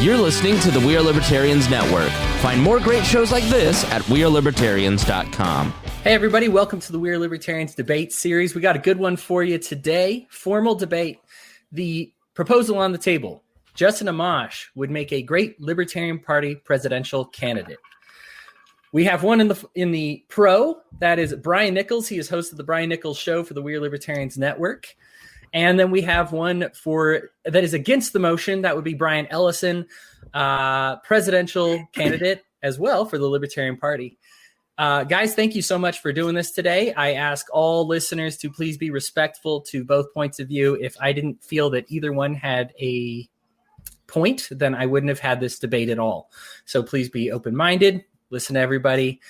You're listening to the We Are Libertarians Network. Find more great shows like this at wearelibertarians.com. Hey everybody, welcome to the We Are Libertarians debate series. We got a good one for you today. Formal debate. The proposal on the table. Justin Amash would make a great Libertarian Party presidential candidate. We have one in the pro. That is Brian Nichols. He is host of the Brian Nichols Show for the We Are Libertarians Network. And then we have one that is against the motion. That would be Brian Ellison, presidential candidate as well for the Libertarian Party. Guys, thank you so much for doing this today. I ask all listeners to please be respectful to both points of view. If I didn't feel that either one had a point, then I wouldn't have had this debate at all. So please be open-minded. Listen to everybody.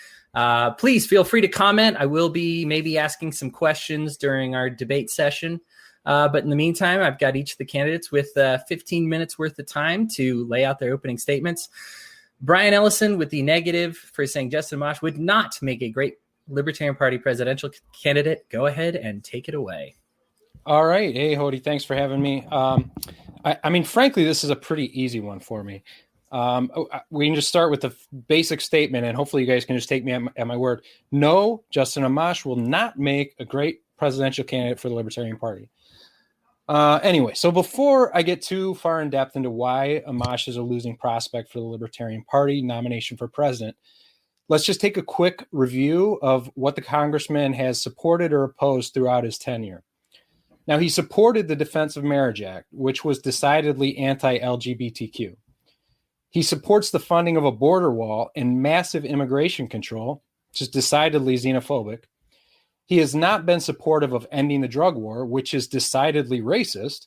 Please feel free to comment. I will be maybe asking some questions during our debate session. But in the meantime, I've got each of the candidates with 15 minutes worth of time to lay out their opening statements. Brian Ellison with the negative for saying Justin Amash would not make a great Libertarian Party presidential candidate. Go ahead and take it away. All right. Hey, Hodey, thanks for having me. I mean, frankly, this is a pretty easy one for me. We can just start with the basic statement, and hopefully you guys can just take me at my word. No, Justin Amash will not make a great presidential candidate for the Libertarian Party. Anyway, so before I get too far in depth into why Amash is a losing prospect for the Libertarian Party nomination for president, let's just take a quick review of what the congressman has supported or opposed throughout his tenure. Now, he supported the Defense of Marriage Act, which was decidedly anti-LGBTQ. He supports the funding of a border wall and massive immigration control, which is decidedly xenophobic. He has not been supportive of ending the drug war, which is decidedly racist.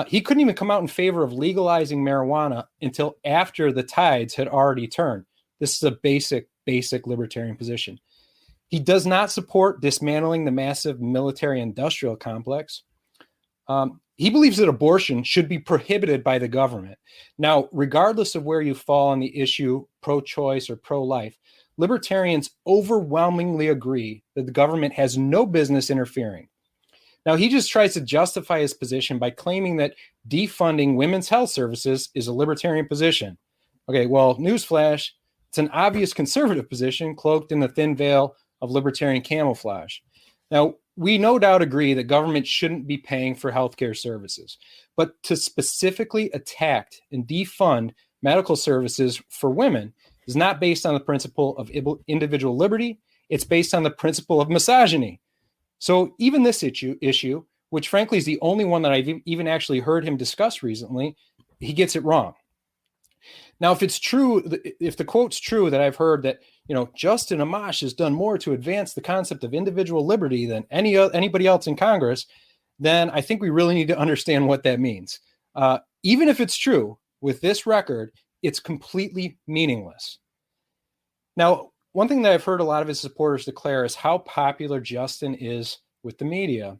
He couldn't even come out in favor of legalizing marijuana until after the tides had already turned. This is a basic libertarian position. He does not support dismantling the massive military-industrial complex. He believes that abortion should be prohibited by the government. Now, regardless of where you fall on the issue, pro-choice or pro-life, libertarians overwhelmingly agree that the government has no business interfering. Now, he just tries to justify his position by claiming that defunding women's health services is a libertarian position. Okay, well, newsflash, it's an obvious conservative position cloaked in the thin veil of libertarian camouflage. Now, we no doubt agree that government shouldn't be paying for healthcare services, but to specifically attack and defund medical services for women is not based on the principle of individual liberty. It's based on the principle of misogyny. So even this issue, which frankly is the only one that I've even actually heard him discuss recently, he gets it wrong. Now, if it's true, if the quote's true that I've heard that, Justin Amash has done more to advance the concept of individual liberty than anybody else in Congress, then I think we really need to understand what that means. Even if it's true, with this record, it's completely meaningless. Now, one thing that I've heard a lot of his supporters declare is how popular Justin is with the media.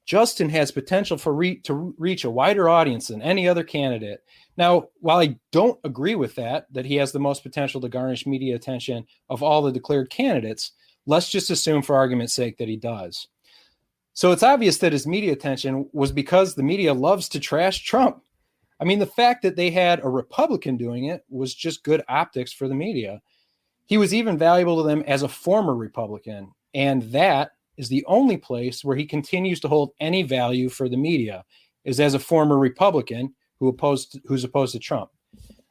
Justin has potential to reach a wider audience than any other candidate. Now, while I don't agree with that he has the most potential to garnish media attention of all the declared candidates, let's just assume for argument's sake that he does. So it's obvious that his media attention was because the media loves to trash Trump. I mean, the fact that they had a Republican doing it was just good optics for the media. He was even valuable to them as a former Republican, and that is the only place where he continues to hold any value for the media, is as a former Republican who's opposed to Trump.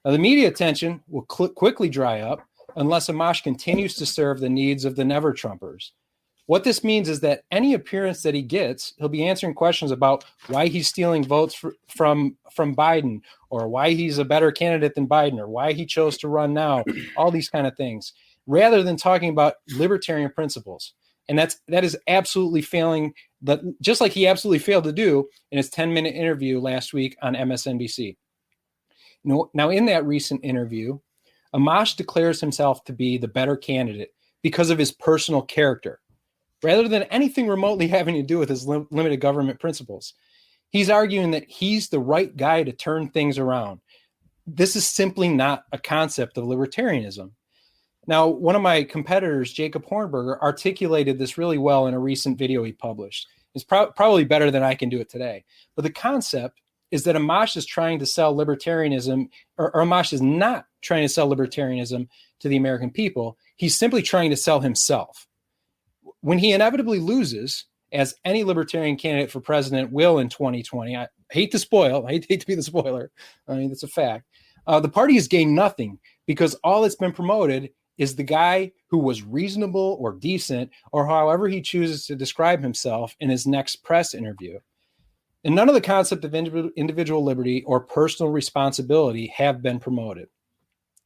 Now, the media attention will quickly dry up unless Amash continues to serve the needs of the never-Trumpers. What this means is that any appearance that he gets, he'll be answering questions about why he's stealing votes from Biden, or why he's a better candidate than Biden, or why he chose to run now, all these kind of things, rather than talking about libertarian principles. And that is absolutely failing, just like he absolutely failed to do in his 10-minute interview last week on MSNBC. Now, in that recent interview, Amash declares himself to be the better candidate because of his personal character, rather than anything remotely having to do with his limited government principles. He's arguing that he's the right guy to turn things around. This is simply not a concept of libertarianism. Now, one of my competitors, Jacob Hornberger, articulated this really well in a recent video he published. It's probably better than I can do it today. But the concept is that Amash is trying to sell libertarianism, or Amash is not trying to sell libertarianism to the American people. He's simply trying to sell himself. When he inevitably loses, as any libertarian candidate for president will in 2020, I hate to be the spoiler. I mean, that's a fact. The party has gained nothing because all that's been promoted is the guy who was reasonable or decent, or however he chooses to describe himself in his next press interview. And none of the concept of individual liberty or personal responsibility have been promoted.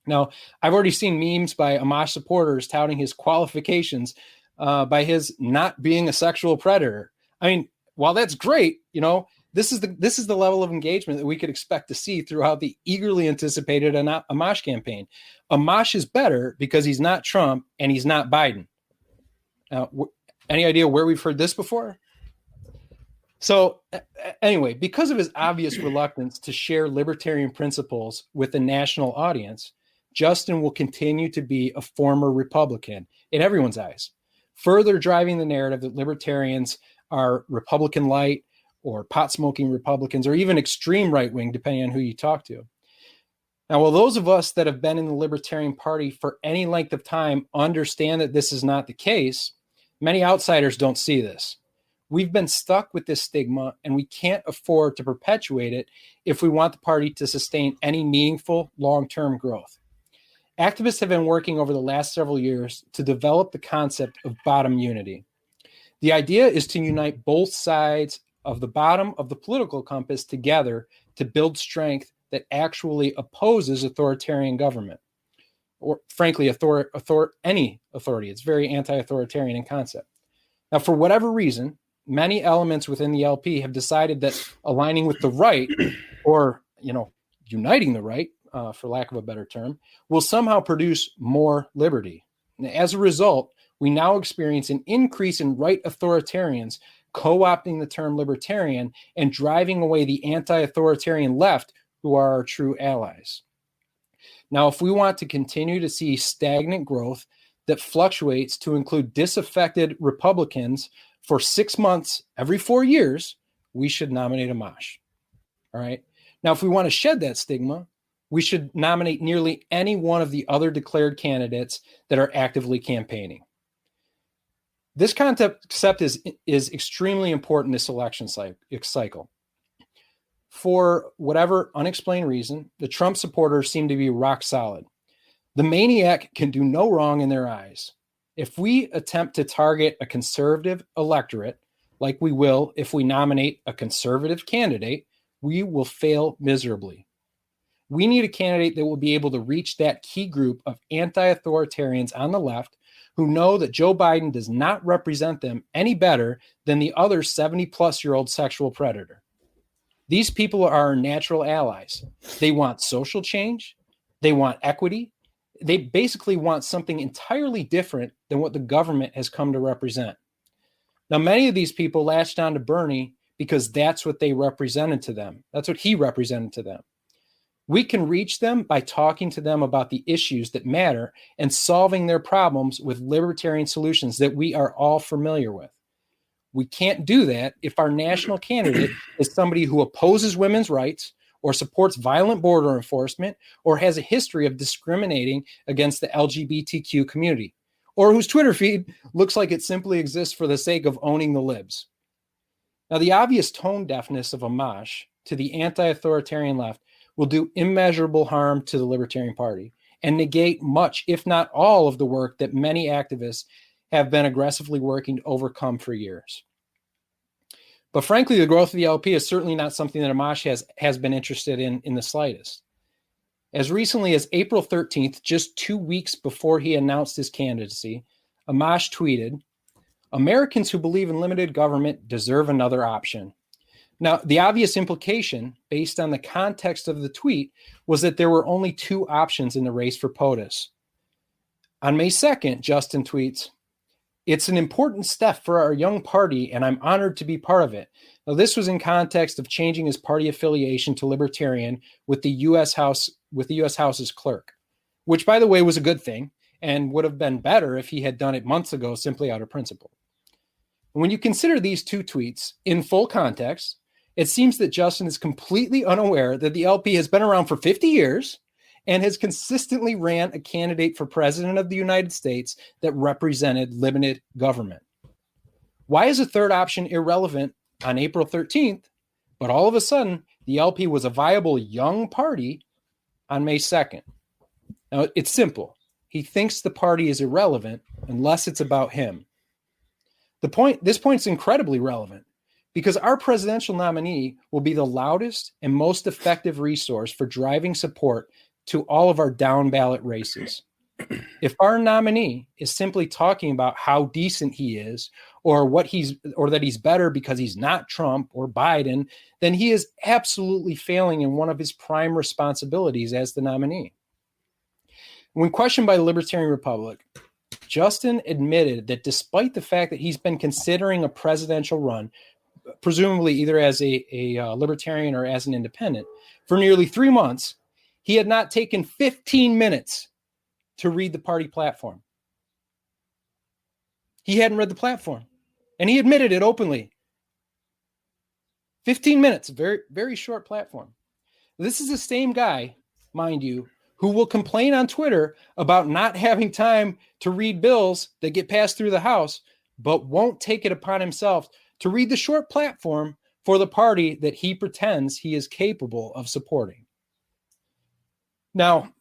Now, I've already seen memes by Amash supporters touting his qualifications by his not being a sexual predator. I mean, while that's great, this is the level of engagement that we could expect to see throughout the eagerly anticipated Amash campaign. Amash is better because he's not Trump and he's not Biden. Now, any idea where we've heard this before? So anyway, because of his obvious reluctance to share libertarian principles with the national audience, Justin will continue to be a former Republican in everyone's eyes, further driving the narrative that libertarians are Republican light or pot-smoking Republicans, or even extreme right-wing, depending on who you talk to. Now, while those of us that have been in the Libertarian Party for any length of time understand that this is not the case, many outsiders don't see this. We've been stuck with this stigma, and we can't afford to perpetuate it if we want the party to sustain any meaningful long-term growth. Activists have been working over the last several years to develop the concept of bottom unity. The idea is to unite both sides of the bottom of the political compass together to build strength that actually opposes authoritarian government, or frankly, any authority. It's very anti-authoritarian in concept. Now, for whatever reason, many elements within the LP have decided that aligning with the right, or uniting the right, for lack of a better term, will somehow produce more liberty. As a result, we now experience an increase in right authoritarians co-opting the term libertarian and driving away the anti-authoritarian left, who are our true allies. Now, if we want to continue to see stagnant growth that fluctuates to include disaffected Republicans for 6 months every 4 years, we should nominate Amash. All right. Now, if we want to shed that stigma, we should nominate nearly any one of the other declared candidates that are actively campaigning. This concept is extremely important this election cycle. For whatever unexplained reason, the Trump supporters seem to be rock solid. The maniac can do no wrong in their eyes. If we attempt to target a conservative electorate, like we will if we nominate a conservative candidate, we will fail miserably. We need a candidate that will be able to reach that key group of anti-authoritarians on the left who know that Joe Biden does not represent them any better than the other 70-plus-year-old sexual predator. These people are our natural allies. They want social change. They want equity. They basically want something entirely different than what the government has come to represent. Now, many of these people latched on to Bernie because that's what they represented to them. That's what he represented to them. We can reach them by talking to them about the issues that matter and solving their problems with libertarian solutions that we are all familiar with. We can't do that if our national candidate is somebody who opposes women's rights or supports violent border enforcement or has a history of discriminating against the LGBTQ community, or whose Twitter feed looks like it simply exists for the sake of owning the libs. Now, the obvious tone deafness of Amash to the anti-authoritarian left will do immeasurable harm to the Libertarian Party and negate much, if not all, of the work that many activists have been aggressively working to overcome for years. But frankly, the growth of the LP is certainly not something that Amash has been interested in the slightest. As recently as April 13th, just 2 weeks before he announced his candidacy, Amash tweeted, "Americans who believe in limited government deserve another option." Now, the obvious implication, based on the context of the tweet, was that there were only two options in the race for POTUS. On May 2nd, Justin tweets, "It's an important step for our young party, and I'm honored to be part of it." Now, this was in context of changing his party affiliation to Libertarian with the U.S. House's clerk, which, by the way, was a good thing and would have been better if he had done it months ago simply out of principle. When you consider these two tweets in full context, It seems that Justin is completely unaware that the LP has been around for 50 years and has consistently ran a candidate for president of the United States that represented limited government. Why is a third option irrelevant on April 13th, but all of a sudden the LP was a viable young party on May 2nd? Now, it's simple. He thinks the party is irrelevant unless it's about him. This point's incredibly relevant because our presidential nominee will be the loudest and most effective resource for driving support to all of our down ballot races. If our nominee is simply talking about how decent he is or that he's better because he's not Trump or Biden, then he is absolutely failing in one of his prime responsibilities as the nominee. When questioned by the Libertarian Republic, Justin admitted that despite the fact that he's been considering a presidential run, presumably either as a libertarian or as an independent, for nearly 3 months, he had not taken 15 minutes to read the party platform. He hadn't read the platform, and he admitted it openly. 15 minutes, very, very short platform. This is the same guy, mind you, who will complain on Twitter about not having time to read bills that get passed through the House, but won't take it upon himself to read the short platform for the party that he pretends he is capable of supporting. Now,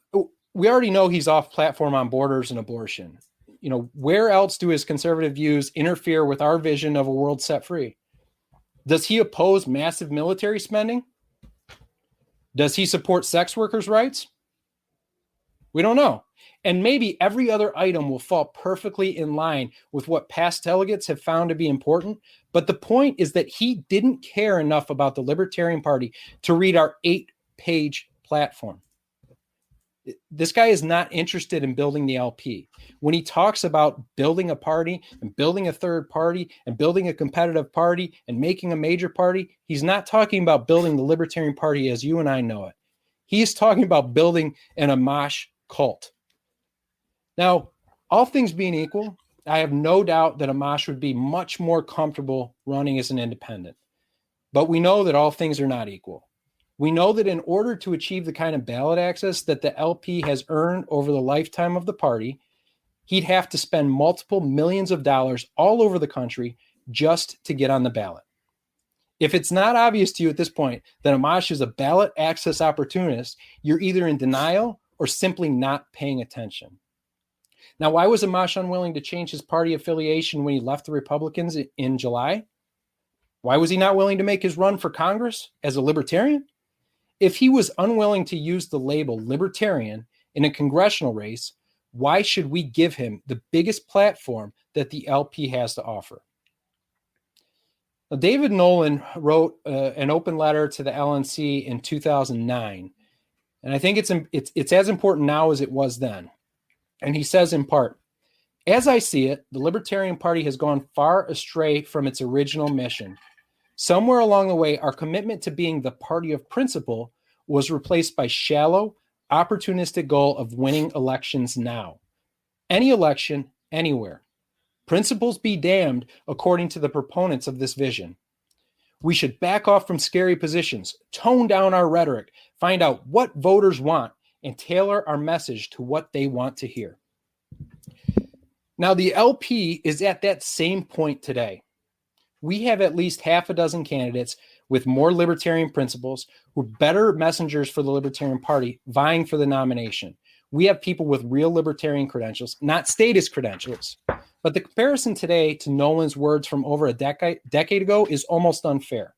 we already know he's off platform on borders and abortion. Where else do his conservative views interfere with our vision of a world set free? Does he oppose massive military spending? Does he support sex workers' rights? We don't know. And maybe every other item will fall perfectly in line with what past delegates have found to be important. But the point is that he didn't care enough about the Libertarian Party to read our 8-page platform. This guy is not interested in building the LP. When he talks about building a party and building a third party and building a competitive party and making a major party, he's not talking about building the Libertarian Party as you and I know it. He's talking about building an Amash cult. Now, all things being equal, I have no doubt that Amash would be much more comfortable running as an independent. But we know that all things are not equal. We know that in order to achieve the kind of ballot access that the LP has earned over the lifetime of the party, he'd have to spend multiple millions of dollars all over the country just to get on the ballot. If it's not obvious to you at this point that Amash is a ballot access opportunist, you're either in denial or simply not paying attention. Now, why was Amash unwilling to change his party affiliation when he left the Republicans in July? Why was he not willing to make his run for Congress as a libertarian? If he was unwilling to use the label libertarian in a congressional race, why should we give him the biggest platform that the LP has to offer? Now, David Nolan wrote an open letter to the LNC in 2009, and I think it's as important now as it was then. And he says in part, "As I see it, the Libertarian Party has gone far astray from its original mission. Somewhere along the way, our commitment to being the party of principle was replaced by shallow, opportunistic goal of winning elections now. Any election, anywhere. Principles be damned, according to the proponents of this vision. We should back off from scary positions, tone down our rhetoric, find out what voters want, and tailor our message to what they want to hear." Now, the LP is at that same point today. We have at least half a dozen candidates with more libertarian principles who are better messengers for the Libertarian Party vying for the nomination. We have people with real libertarian credentials, not statist credentials. But the comparison today to Nolan's words from over a decade ago is almost unfair.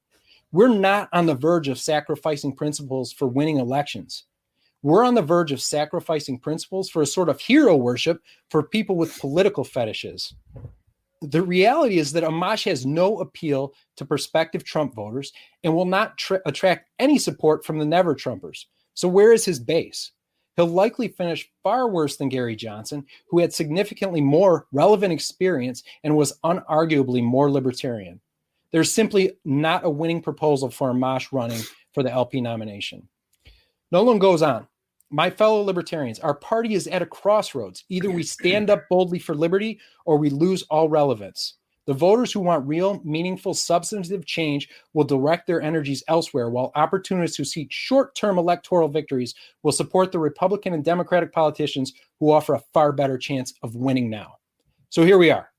We're not on the verge of sacrificing principles for winning elections. We're on the verge of sacrificing principles for a sort of hero worship for people with political fetishes. The reality is that Amash has no appeal to prospective Trump voters and will not attract any support from the never Trumpers. So where is his base? He'll likely finish far worse than Gary Johnson, who had significantly more relevant experience and was unarguably more libertarian. There's simply not a winning proposal for Amash running for the LP nomination. Nolan goes on. "My fellow libertarians, our party is at a crossroads. Either we stand up boldly for liberty or we lose all relevance. The The voters who want real, meaningful, substantive change will direct their energies elsewhere, while opportunists who seek short-term electoral victories will support the Republican and Democratic politicians who offer a far better chance of winning now. So here we are.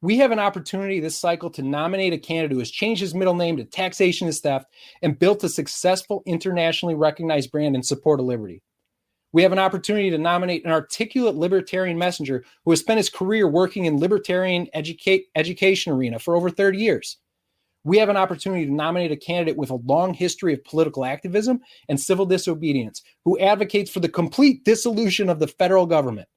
We have an opportunity this cycle to nominate a candidate who has changed his middle name to taxation is theft and built a successful, internationally recognized brand in support of liberty. We have an opportunity to nominate an articulate libertarian messenger who has spent his career working in libertarian education arena for over 30 years. We have an opportunity to nominate a candidate with a long history of political activism and civil disobedience who advocates for the complete dissolution of the federal government.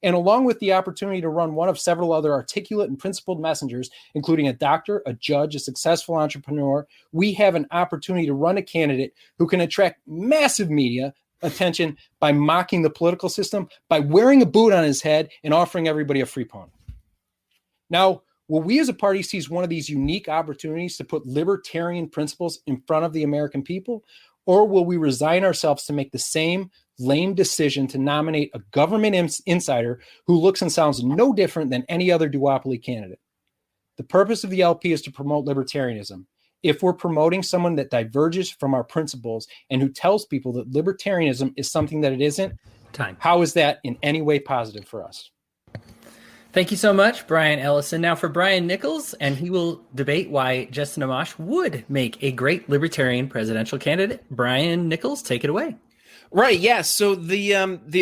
And along with the opportunity to run one of several other articulate and principled messengers, including a doctor, a judge, a successful entrepreneur, we have an opportunity to run a candidate who can attract massive media attention by mocking the political system, by wearing a boot on his head and offering everybody a free pony. Now, will we as a party seize one of these unique opportunities to put libertarian principles in front of the American people? Or will we resign ourselves to make the same lame decision to nominate a government insider who looks and sounds no different than any other duopoly candidate? The purpose of the LP is to promote libertarianism. If we're promoting someone that diverges from our principles and who tells people that libertarianism is something that it isn't, how is that in any way positive for us? Thank you so much, Brian Ellison. Now for Brian Nichols, and he will debate why Justin Amash would make a great libertarian presidential candidate. Brian Nichols, take it away. Right. Yeah. So the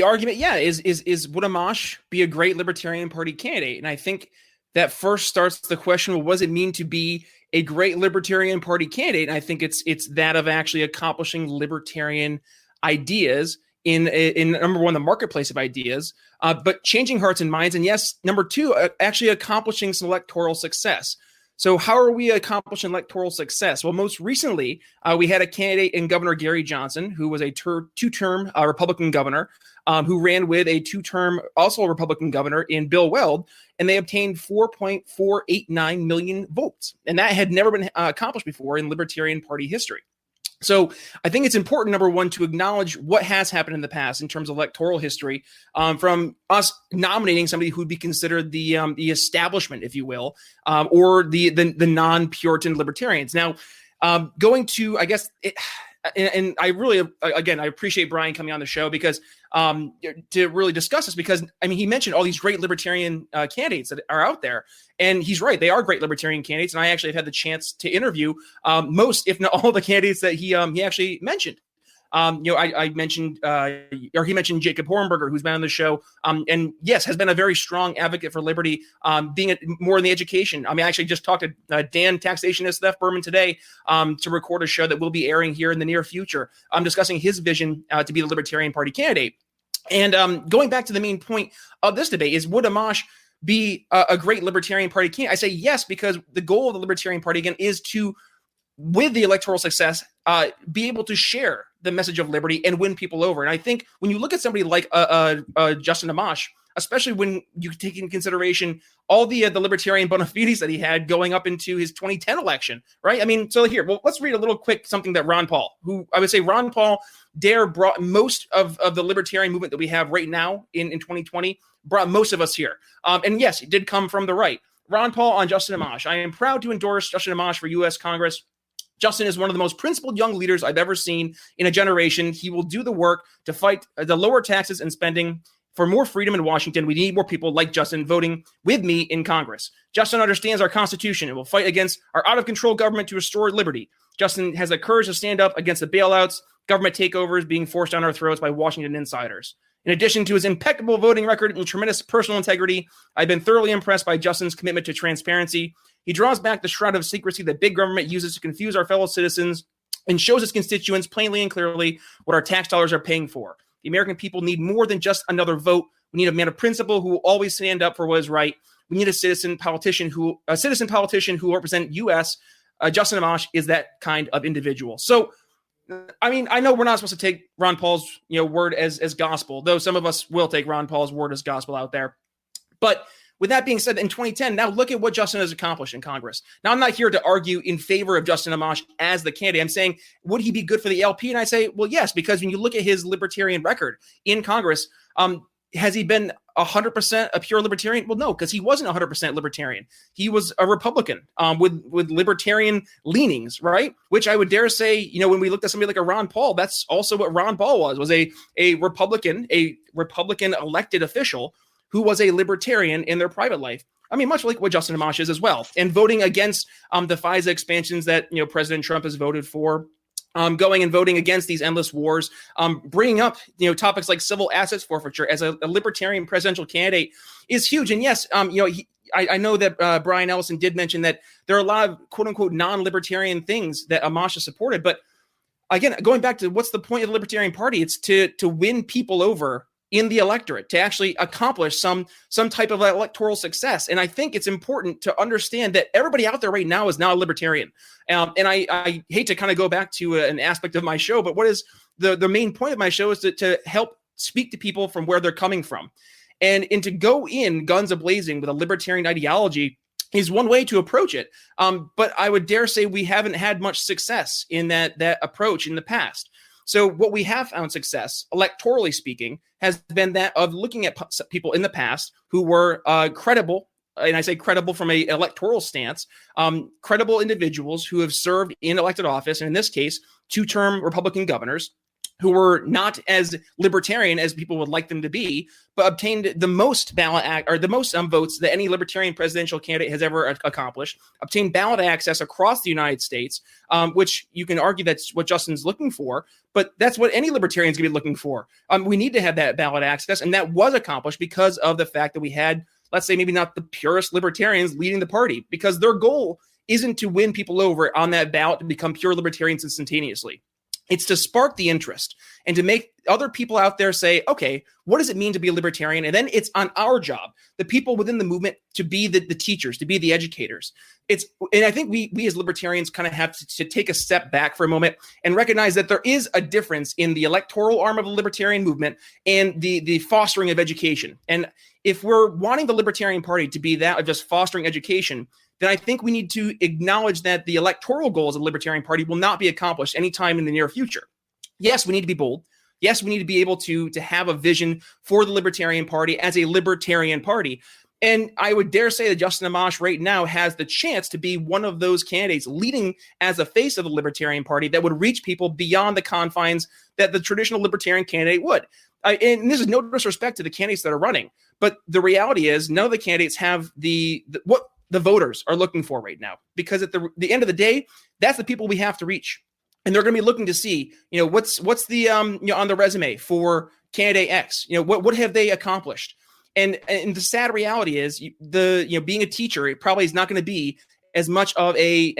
argument, is would Amash be a great Libertarian Party candidate? And I think that first starts the question: well, what does it mean to be a great Libertarian Party candidate? And I think it's that of actually accomplishing libertarian ideas in number one, the marketplace of ideas, but changing hearts and minds. And yes, number two, actually accomplishing some electoral success. So how are we accomplishing electoral success? Well, most recently, we had a candidate in Governor Gary Johnson, who was a two-term Republican governor, who ran with a two-term also Republican governor in Bill Weld, and they obtained 4.489 million votes. And that had never been accomplished before in Libertarian Party history. So I think it's important, number one, to acknowledge what has happened in the past in terms of electoral history, from us nominating somebody who would be considered the establishment, if you will, or the non-Puritan libertarians. Now, going to, I guess, and I really, again, I appreciate Brian coming on the show because to really discuss this, because I mean, he mentioned all these great libertarian candidates that are out there, and he's right. They are great libertarian candidates. And I actually have had the chance to interview most, if not all, the candidates that he actually mentioned. I mentioned, or he mentioned Jacob Hornberger, who's been on the show, and yes, has been a very strong advocate for liberty, being more in the education. I mean, I actually just talked to Dan, taxationist Theft Berman, today to record a show that will be airing here in the near future. I'm discussing his vision to be the Libertarian Party candidate. And going back to the main point of this debate is, would Amash be a great Libertarian Party candidate? I say yes, because the goal of the Libertarian Party, again, is to, with the electoral success, be able to share the message of liberty and win people over. And I think when you look at somebody like Justin Amash, especially when you take into consideration all the libertarian bona fides that he had going up into his 2010 election, right? I mean, so here, well, let's read a little quick something that Ron Paul, who I would say Ron Paul dare brought most of the libertarian movement that we have right now in 2020, brought most of us here. And yes, it did come from the right. Ron Paul on Justin Amash. I am proud to endorse Justin Amash for U.S. Congress. Justin is one of the most principled young leaders I've ever seen in a generation. He will do the work to fight the lower taxes and spending for more freedom in Washington. We need more people like Justin voting with me in Congress. Justin understands our Constitution and will fight against our out-of-control government to restore liberty. Justin has the courage to stand up against the bailouts, government takeovers being forced down our throats by Washington insiders. In addition to his impeccable voting record and tremendous personal integrity, I've been thoroughly impressed by Justin's commitment to transparency. He draws back the shroud of secrecy that big government uses to confuse our fellow citizens and shows its constituents plainly and clearly what our tax dollars are paying for. The American people need more than just another vote. We need a man of principle who will always stand up for what is right. We need a citizen politician who will represent U.S. Justin Amash is that kind of individual. So, I mean, I know we're not supposed to take Ron Paul's word as gospel, though some of us will take Ron Paul's word as gospel out there. But with that being said, in 2010, now look at what Justin has accomplished in Congress. Now, I'm not here to argue in favor of Justin Amash as the candidate. I'm saying, would he be good for the LP? And I say, well, yes, because when you look at his libertarian record in Congress, has he been 100% a pure libertarian? Well, no, because he wasn't 100% libertarian. He was a Republican with libertarian leanings, right? Which I would dare say, when we looked at somebody like a Ron Paul, that's also what Ron Paul was a Republican elected official who was a libertarian in their private life. I mean, much like what Justin Amash is as well, and voting against the FISA expansions that President Trump has voted for. Going and voting against these endless wars, bringing up topics like civil assets forfeiture as a libertarian presidential candidate is huge. And yes, I know that Brian Ellison did mention that there are a lot of quote unquote non-libertarian things that Amash has supported. But again, going back to what's the point of the Libertarian Party? It's to win people over in the electorate, to actually accomplish some type of electoral success. And I think it's important to understand that everybody out there right now is now a libertarian. And I hate to kind of go back to an aspect of my show, but what is the main point of my show is to help speak to people from where they're coming from. And to go in guns a-blazing with a libertarian ideology is one way to approach it. But I would dare say we haven't had much success in that approach in the past. So what we have found success, electorally speaking, has been that of looking at people in the past who were credible, and I say credible from an electoral stance, credible individuals who have served in elected office, and in this case, 2-term Republican governors, who were not as libertarian as people would like them to be, but obtained the most votes that any libertarian presidential candidate has ever accomplished, obtained ballot access across the United States, which you can argue that's what Justin's looking for, but that's what any libertarian's going to be looking for. We need to have that ballot access, and that was accomplished because of the fact that we had, let's say, maybe not the purest libertarians leading the party, because their goal isn't to win people over on that ballot to become pure libertarians instantaneously. It's to spark the interest and to make other people out there say, okay, what does it mean to be a libertarian? And then it's on our job, the people within the movement, to be the teachers, to be the educators. And I think we as libertarians kind of have to take a step back for a moment and recognize that there is a difference in the electoral arm of the libertarian movement and the fostering of education. And if we're wanting the Libertarian Party to be that of just fostering education, then I think we need to acknowledge that the electoral goals of the Libertarian Party will not be accomplished anytime in the near future. Yes, we need to be bold. Yes, we need to be able to have a vision for the Libertarian Party as a libertarian party. And I would dare say that Justin Amash right now has the chance to be one of those candidates leading as a face of the Libertarian Party that would reach people beyond the confines that the traditional libertarian candidate would. And this is no disrespect to the candidates that are running, but the reality is none of the candidates have what the voters are looking for right now, because at the end of the day, that's the people we have to reach. And they're going to be looking to see, what's the on the resume for candidate X, what have they accomplished? And the sad reality is being a teacher, it probably is not going to be as much of a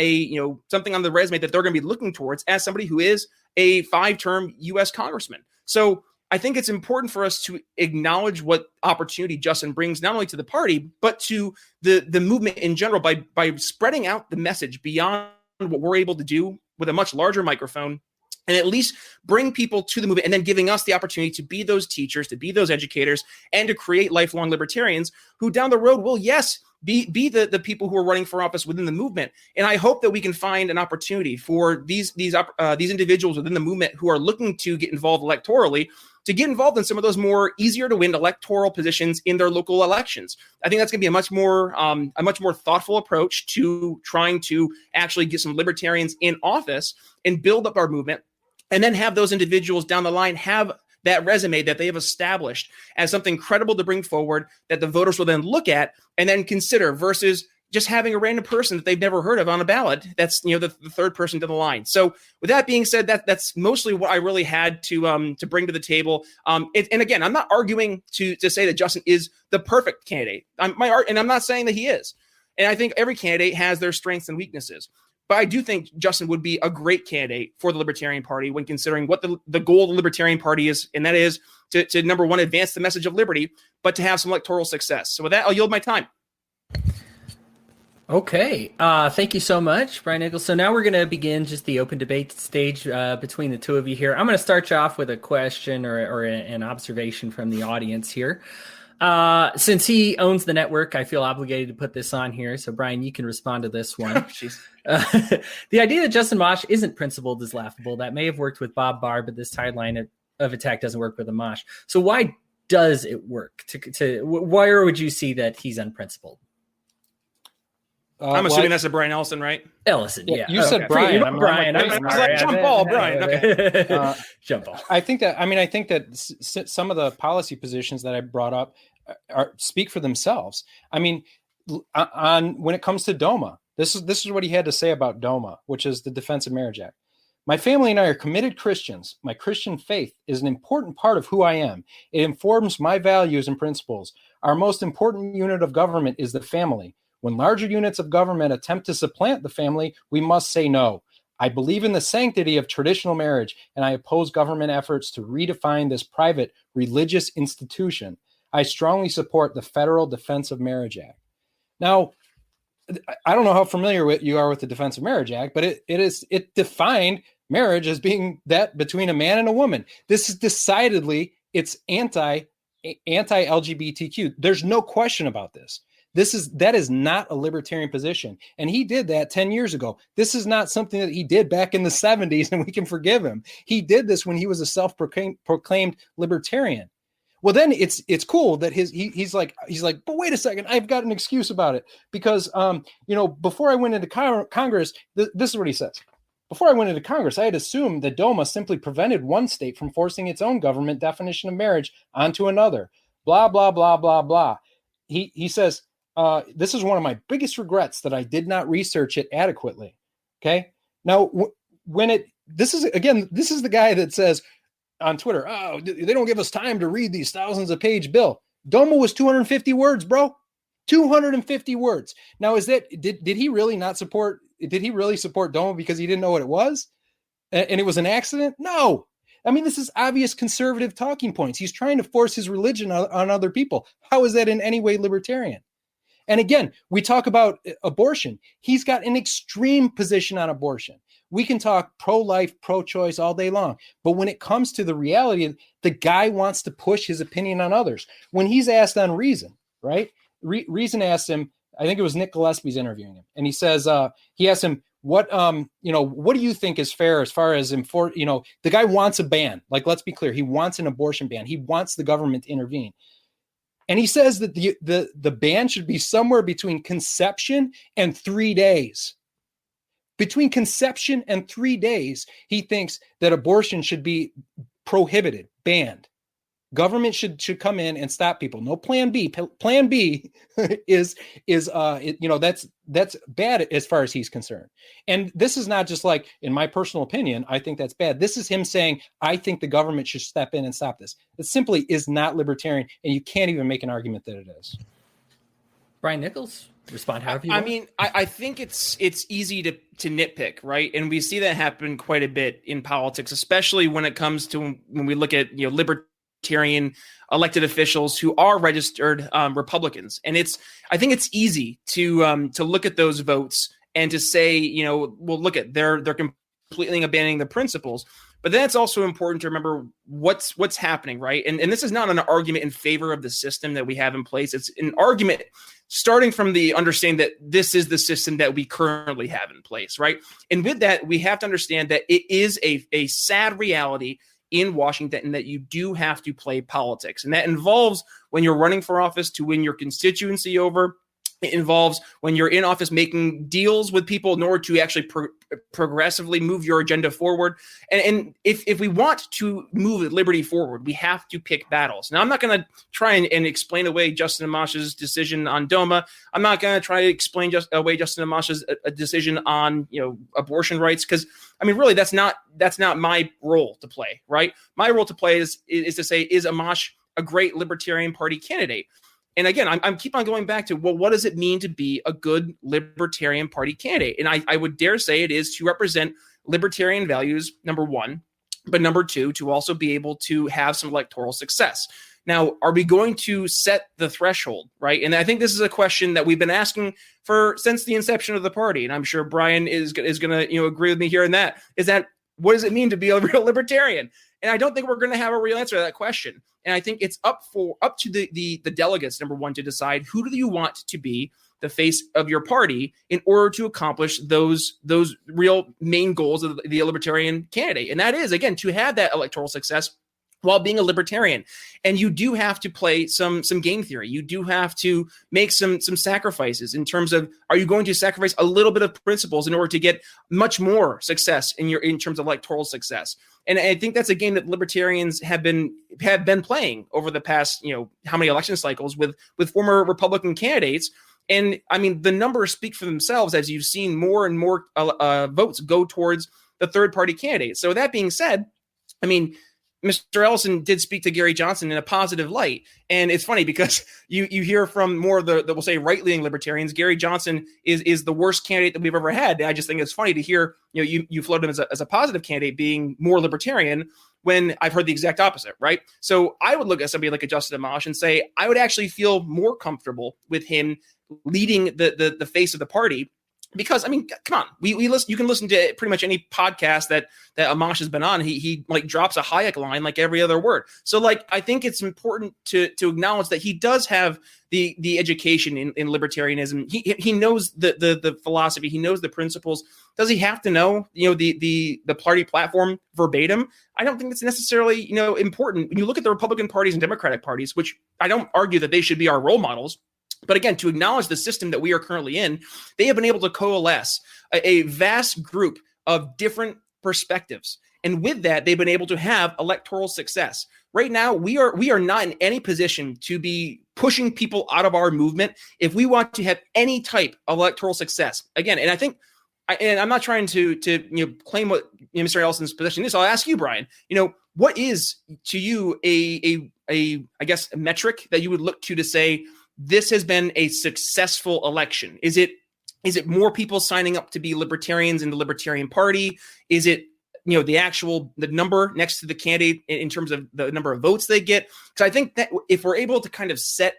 something on the resume that they're going to be looking towards as somebody who is a 5-term U.S. congressman. So I think it's important for us to acknowledge what opportunity Justin brings not only to the party, but to the movement in general by spreading out the message beyond what we're able to do with a much larger microphone, and at least bring people to the movement, and then giving us the opportunity to be those teachers, to be those educators, and to create lifelong libertarians who down the road will, yes, be the people who are running for office within the movement. And I hope that we can find an opportunity for these individuals within the movement who are looking to get involved electorally to get involved in some of those more easier to win electoral positions in their local elections. I think that's going to be a much more thoughtful approach to trying to actually get some libertarians in office and build up our movement, and then have those individuals down the line have that resume that they have established as something credible to bring forward that the voters will then look at and then consider, versus just having a random person that they've never heard of on a ballot. That's the third person to the line. So with that being said, that's mostly what I really had to bring to the table. And again, I'm not arguing to say that Justin is the perfect candidate. And I'm not saying that he is. And I think every candidate has their strengths and weaknesses. But I do think Justin would be a great candidate for the Libertarian Party when considering what the goal of the Libertarian Party is, and that is to number one, advance the message of liberty, but to have some electoral success. So with that, I'll yield my time. Okay. Thank you so much, Brian Nichols. So now we're going to begin just the open debate stage between the two of you here. I'm going to start you off with a question or an observation from the audience here. Since he owns the network, I feel obligated to put this on here. So, Brian, you can respond to this one. The idea that Justin Amash isn't principled is laughable. That may have worked with Bob Barr, but this timeline of attack doesn't work with Amash. So why does it work? Where would you see that he's unprincipled? I'm assuming that's a Brian Ellison, right? Ellison, yeah. You said Brian. You know Brian. I was like, jump ball, Brian. Okay. Jump ball. I think that some of the policy positions that I brought up speak for themselves. I mean, when it comes to DOMA, this is what he had to say about DOMA, which is the Defense of Marriage Act. My family and I are committed Christians. My Christian faith is an important part of who I am. It informs my values and principles. Our most important unit of government is the family. When larger units of government attempt to supplant the family, we must say no. I believe in the sanctity of traditional marriage, and I oppose government efforts to redefine this private religious institution. I strongly support the Federal Defense of Marriage Act. Now, I don't know how familiar you are with the Defense of Marriage Act, but it defined marriage as being that between a man and a woman. This is decidedly, it's anti-LGBTQ. There's no question about this. That is not a libertarian position. And he did that 10 years ago. This is not something that he did back in the 70s and we can forgive him. He did this when he was a self-proclaimed libertarian. Well, then it's cool that he's like, but wait a second, I've got an excuse about it because, before I went into Congress, this is what he says. Before I went into Congress, I had assumed that DOMA simply prevented one state from forcing its own government definition of marriage onto another. Blah, blah, blah, blah, blah. He says, this is one of my biggest regrets that I did not research it adequately. Okay. Now, this is the guy that says on Twitter, oh, they don't give us time to read these thousands of page bill. DOMA was 250 words, bro. 250 words. Now, did he really support DOMA because he didn't know what it was? And it was an accident? No. I mean, this is obvious conservative talking points. He's trying to force his religion on other people. How is that in any way libertarian? And again, we talk about abortion. He's got an extreme position on abortion. We can talk pro-life, pro-choice all day long. But when it comes to the reality, the guy wants to push his opinion on others. When he's asked on Reason, right? Reason asked him, I think it was Nick Gillespie's interviewing him. And he says, he asked him, what do you think is fair as far as, the guy wants a ban. Like, let's be clear. He wants an abortion ban. He wants the government to intervene. And he says that the ban should be somewhere between conception and 3 days. Between conception and 3 days, he thinks that abortion should be prohibited, banned. Government should come in and stop people. No plan B. Plan B is that's bad as far as he's concerned. And this is not just like, in my personal opinion, I think that's bad. This is him saying, I think the government should step in and stop this. It simply is not libertarian, and you can't even make an argument that it is. Brian Nichols, respond however you want. I mean, I think it's easy to nitpick, right? And we see that happen quite a bit in politics, especially when it comes to when we look at libertarian elected officials who are registered Republicans. And I think it's easy to look at those votes and to say, well, look at they're completely abandoning the principles. But then it's also important to remember what's happening, right? And this is not an argument in favor of the system that we have in place. It's an argument starting from the understanding that this is the system that we currently have in place, right? And with that, we have to understand that it is a sad reality in Washington, and that you do have to play politics. And that involves when you're running for office to win your constituency over. It involves when you're in office making deals with people in order to actually progressively move your agenda forward. And if we want to move liberty forward, we have to pick battles. Now, I'm not going to try and explain away Justin Amash's decision on DOMA. I'm not going to try to explain away Justin Amash's decision on abortion rights, because I mean, really, that's not my role to play, right? My role to play is to say, is Amash a great Libertarian Party candidate? And again, I'm keep on going back to, well, what does it mean to be a good Libertarian Party candidate? And I would dare say it is to represent libertarian values, number one, but number two, to also be able to have some electoral success. Now, are we going to set the threshold, right? And I think this is a question that we've been asking since the inception of the party. And I'm sure Brian is going to agree with me here in that, is that what does it mean to be a real libertarian? And I don't think we're going to have a real answer to that question. And I think it's up to the delegates, number one, to decide who do you want to be the face of your party in order to accomplish those real main goals of the libertarian candidate. And that is, again, to have that electoral success while being a libertarian. And you do have to play some game theory. You do have to make some sacrifices in terms of, are you going to sacrifice a little bit of principles in order to get much more success in terms of electoral success? And I think that's a game that libertarians have been playing over the past, how many election cycles with former Republican candidates. And I mean, the numbers speak for themselves as you've seen more and more votes go towards the third party candidates. So that being said, I mean, Mr. Ellison did speak to Gary Johnson in a positive light. And it's funny because you hear from more of the we'll say right-leaning libertarians, Gary Johnson is the worst candidate that we've ever had. And I just think it's funny to hear, you float him as a positive candidate being more libertarian when I've heard the exact opposite, right? So I would look at somebody like a Justin Amash and say, I would actually feel more comfortable with him leading the face of the party. Because I mean, come on, we listen. You can listen to pretty much any podcast that Amash has been on. He like drops a Hayek line like every other word. So like, I think it's important to acknowledge that he does have the education in libertarianism. He knows the philosophy. He knows the principles. Does he have to know the party platform verbatim? I don't think that's necessarily important. When you look at the Republican parties and Democratic parties, which I don't argue that they should be our role models. But again, to acknowledge the system that we are currently in, they have been able to coalesce a vast group of different perspectives. And with that, they've been able to have electoral success. Right now, we are not in any position to be pushing people out of our movement if we want to have any type of electoral success. Again, and I think, and I'm not trying to claim what Mr. Ellison's position is. I'll ask you, Brian, what is to you a I guess a metric that you would look to say, this has been a successful election? Is it more people signing up to be libertarians in the Libertarian Party? Is it the number next to the candidate in terms of the number of votes they get? Because I think that if we're able to kind of set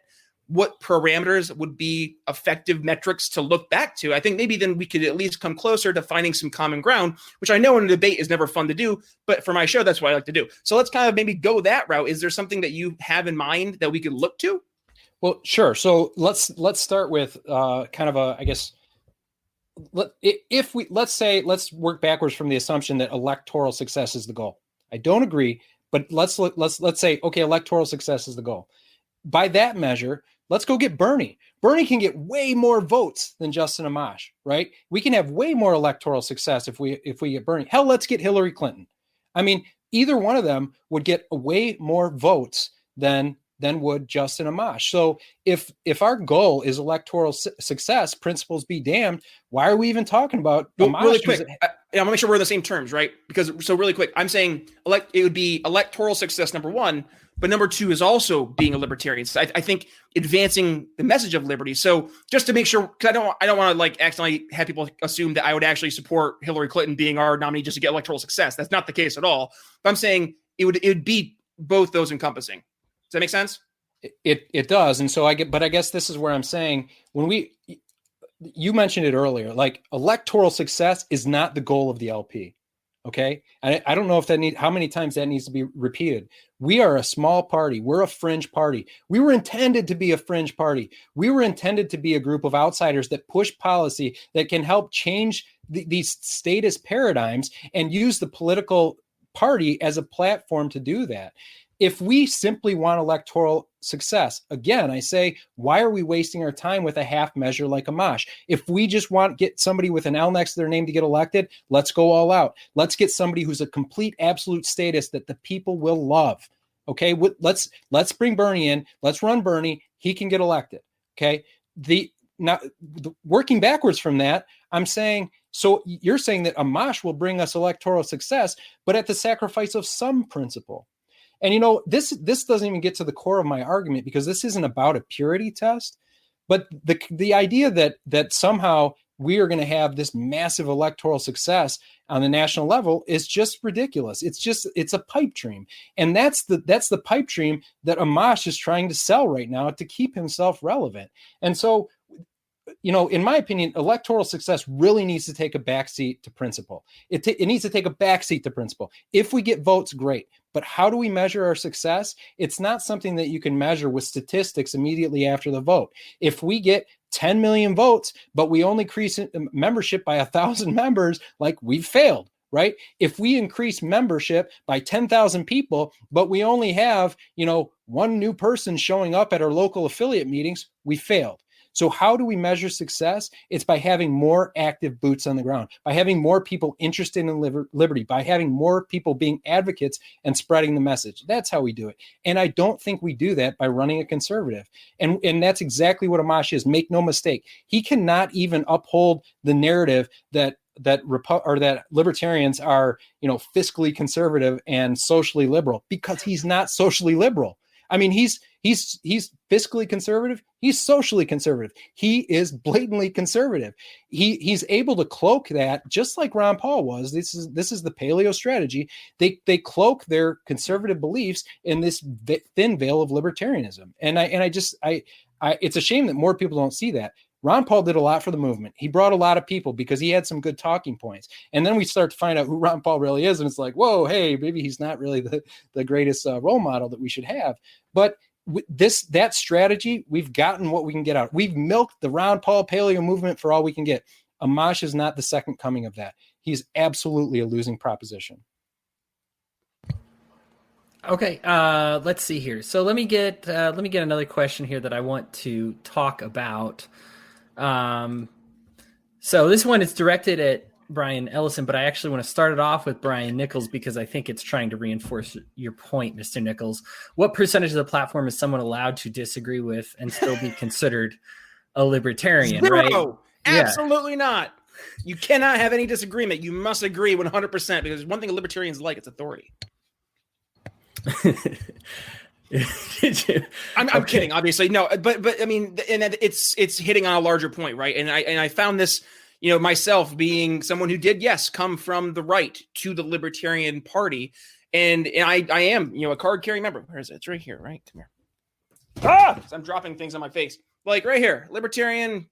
what parameters would be effective metrics to look back to, I think maybe then we could at least come closer to finding some common ground, which I know in a debate is never fun to do, but for my show, that's what I like to do. So let's kind of maybe go that route. Is there something that you have in mind that we could look to? Well, sure. So let's start with kind of a, I guess, let's work backwards from the assumption that electoral success is the goal. I don't agree, but let's say, okay, electoral success is the goal. By that measure, let's go get Bernie. Bernie can get way more votes than Justin Amash, right? We can have way more electoral success if we get Bernie. Hell, let's get Hillary Clinton. I mean, either one of them would get way more votes than would Justin Amash. So if our goal is electoral success, principles be damned, why are we even talking about Amash? Really quick, I want to make sure we're on the same terms, right? Because so really quick, I'm saying it would be electoral success, number one, but number two is also being a libertarian. So I think advancing the message of liberty. So just to make sure, because I don't want to like accidentally have people assume that I would actually support Hillary Clinton being our nominee just to get electoral success. That's not the case at all. But I'm saying it would be both those encompassing. Does that make sense? It does. And so I guess this is where I'm saying, you mentioned it earlier, like electoral success is not the goal of the LP. Okay. I don't know if how many times that needs to be repeated. We are a small party. We're a fringe party. We were intended to be a fringe party. We were intended to be a group of outsiders that push policy that can help change these statist paradigms and use the political party as a platform to do that. If we simply want electoral success, again, I say, why are we wasting our time with a half measure like Amash? If we just want to get somebody with an L next to their name to get elected, let's go all out. Let's get somebody who's a complete absolute statist that the people will love. Okay, let's bring Bernie in. Let's run Bernie. He can get elected. Okay, working backwards from that, I'm saying, so you're saying that Amash will bring us electoral success, but at the sacrifice of some principle. And, this doesn't even get to the core of my argument, because this isn't about a purity test, but the idea that somehow we are going to have this massive electoral success on the national level is just ridiculous. It's a pipe dream. And that's the pipe dream that Amash is trying to sell right now to keep himself relevant. And so, in my opinion, electoral success really needs to take a backseat to principle. It needs to take a backseat to principle. If we get votes, great. But how do we measure our success? It's not something that you can measure with statistics immediately after the vote. If we get 10 million votes, but we only increase membership by 1,000 members, like, we've failed. right? If we increase membership by 10,000 people, but we only have, one new person showing up at our local affiliate meetings, we failed. So how do we measure success? It's by having more active boots on the ground, by having more people interested in liberty, by having more people being advocates and spreading the message. That's how we do it. And I don't think we do that by running a conservative. And that's exactly what Amash is. Make no mistake. He cannot even uphold the narrative that libertarians are, fiscally conservative and socially liberal, because he's not socially liberal. I mean, he's fiscally conservative. He's socially conservative. He is blatantly conservative. He's able to cloak that, just like Ron Paul was. This is the paleo strategy. They cloak their conservative beliefs in this thin veil of libertarianism. And it's a shame that more people don't see that. Ron Paul did a lot for the movement. He brought a lot of people because he had some good talking points. And then we start to find out who Ron Paul really is. And it's like, whoa, hey, maybe he's not really the greatest role model that we should have. But that strategy, we've gotten what we can get out. We've milked the Ron Paul paleo movement for all we can get. Amash is not the second coming of that. He's absolutely a losing proposition. Okay, let's see here. So let me get another question here that I want to talk about. So this one is directed at Brian Ellison, but I actually want to start it off with Brian Nichols because I think it's trying to reinforce your point, Mr. Nichols. What percentage of the platform is someone allowed to disagree with and still be considered a libertarian? 0. Right? Absolutely not. You cannot have any disagreement. You must agree 100% because one thing libertarians like, it's authority. I'm kidding, obviously. No, but I mean, and it's hitting on a larger point, right? And I found this, myself being someone who did, yes, come from the right to the Libertarian Party, and I am, a card carrying member. Where is it? It's right here, right? Come here. I'm dropping things on my face, like right here, Libertarian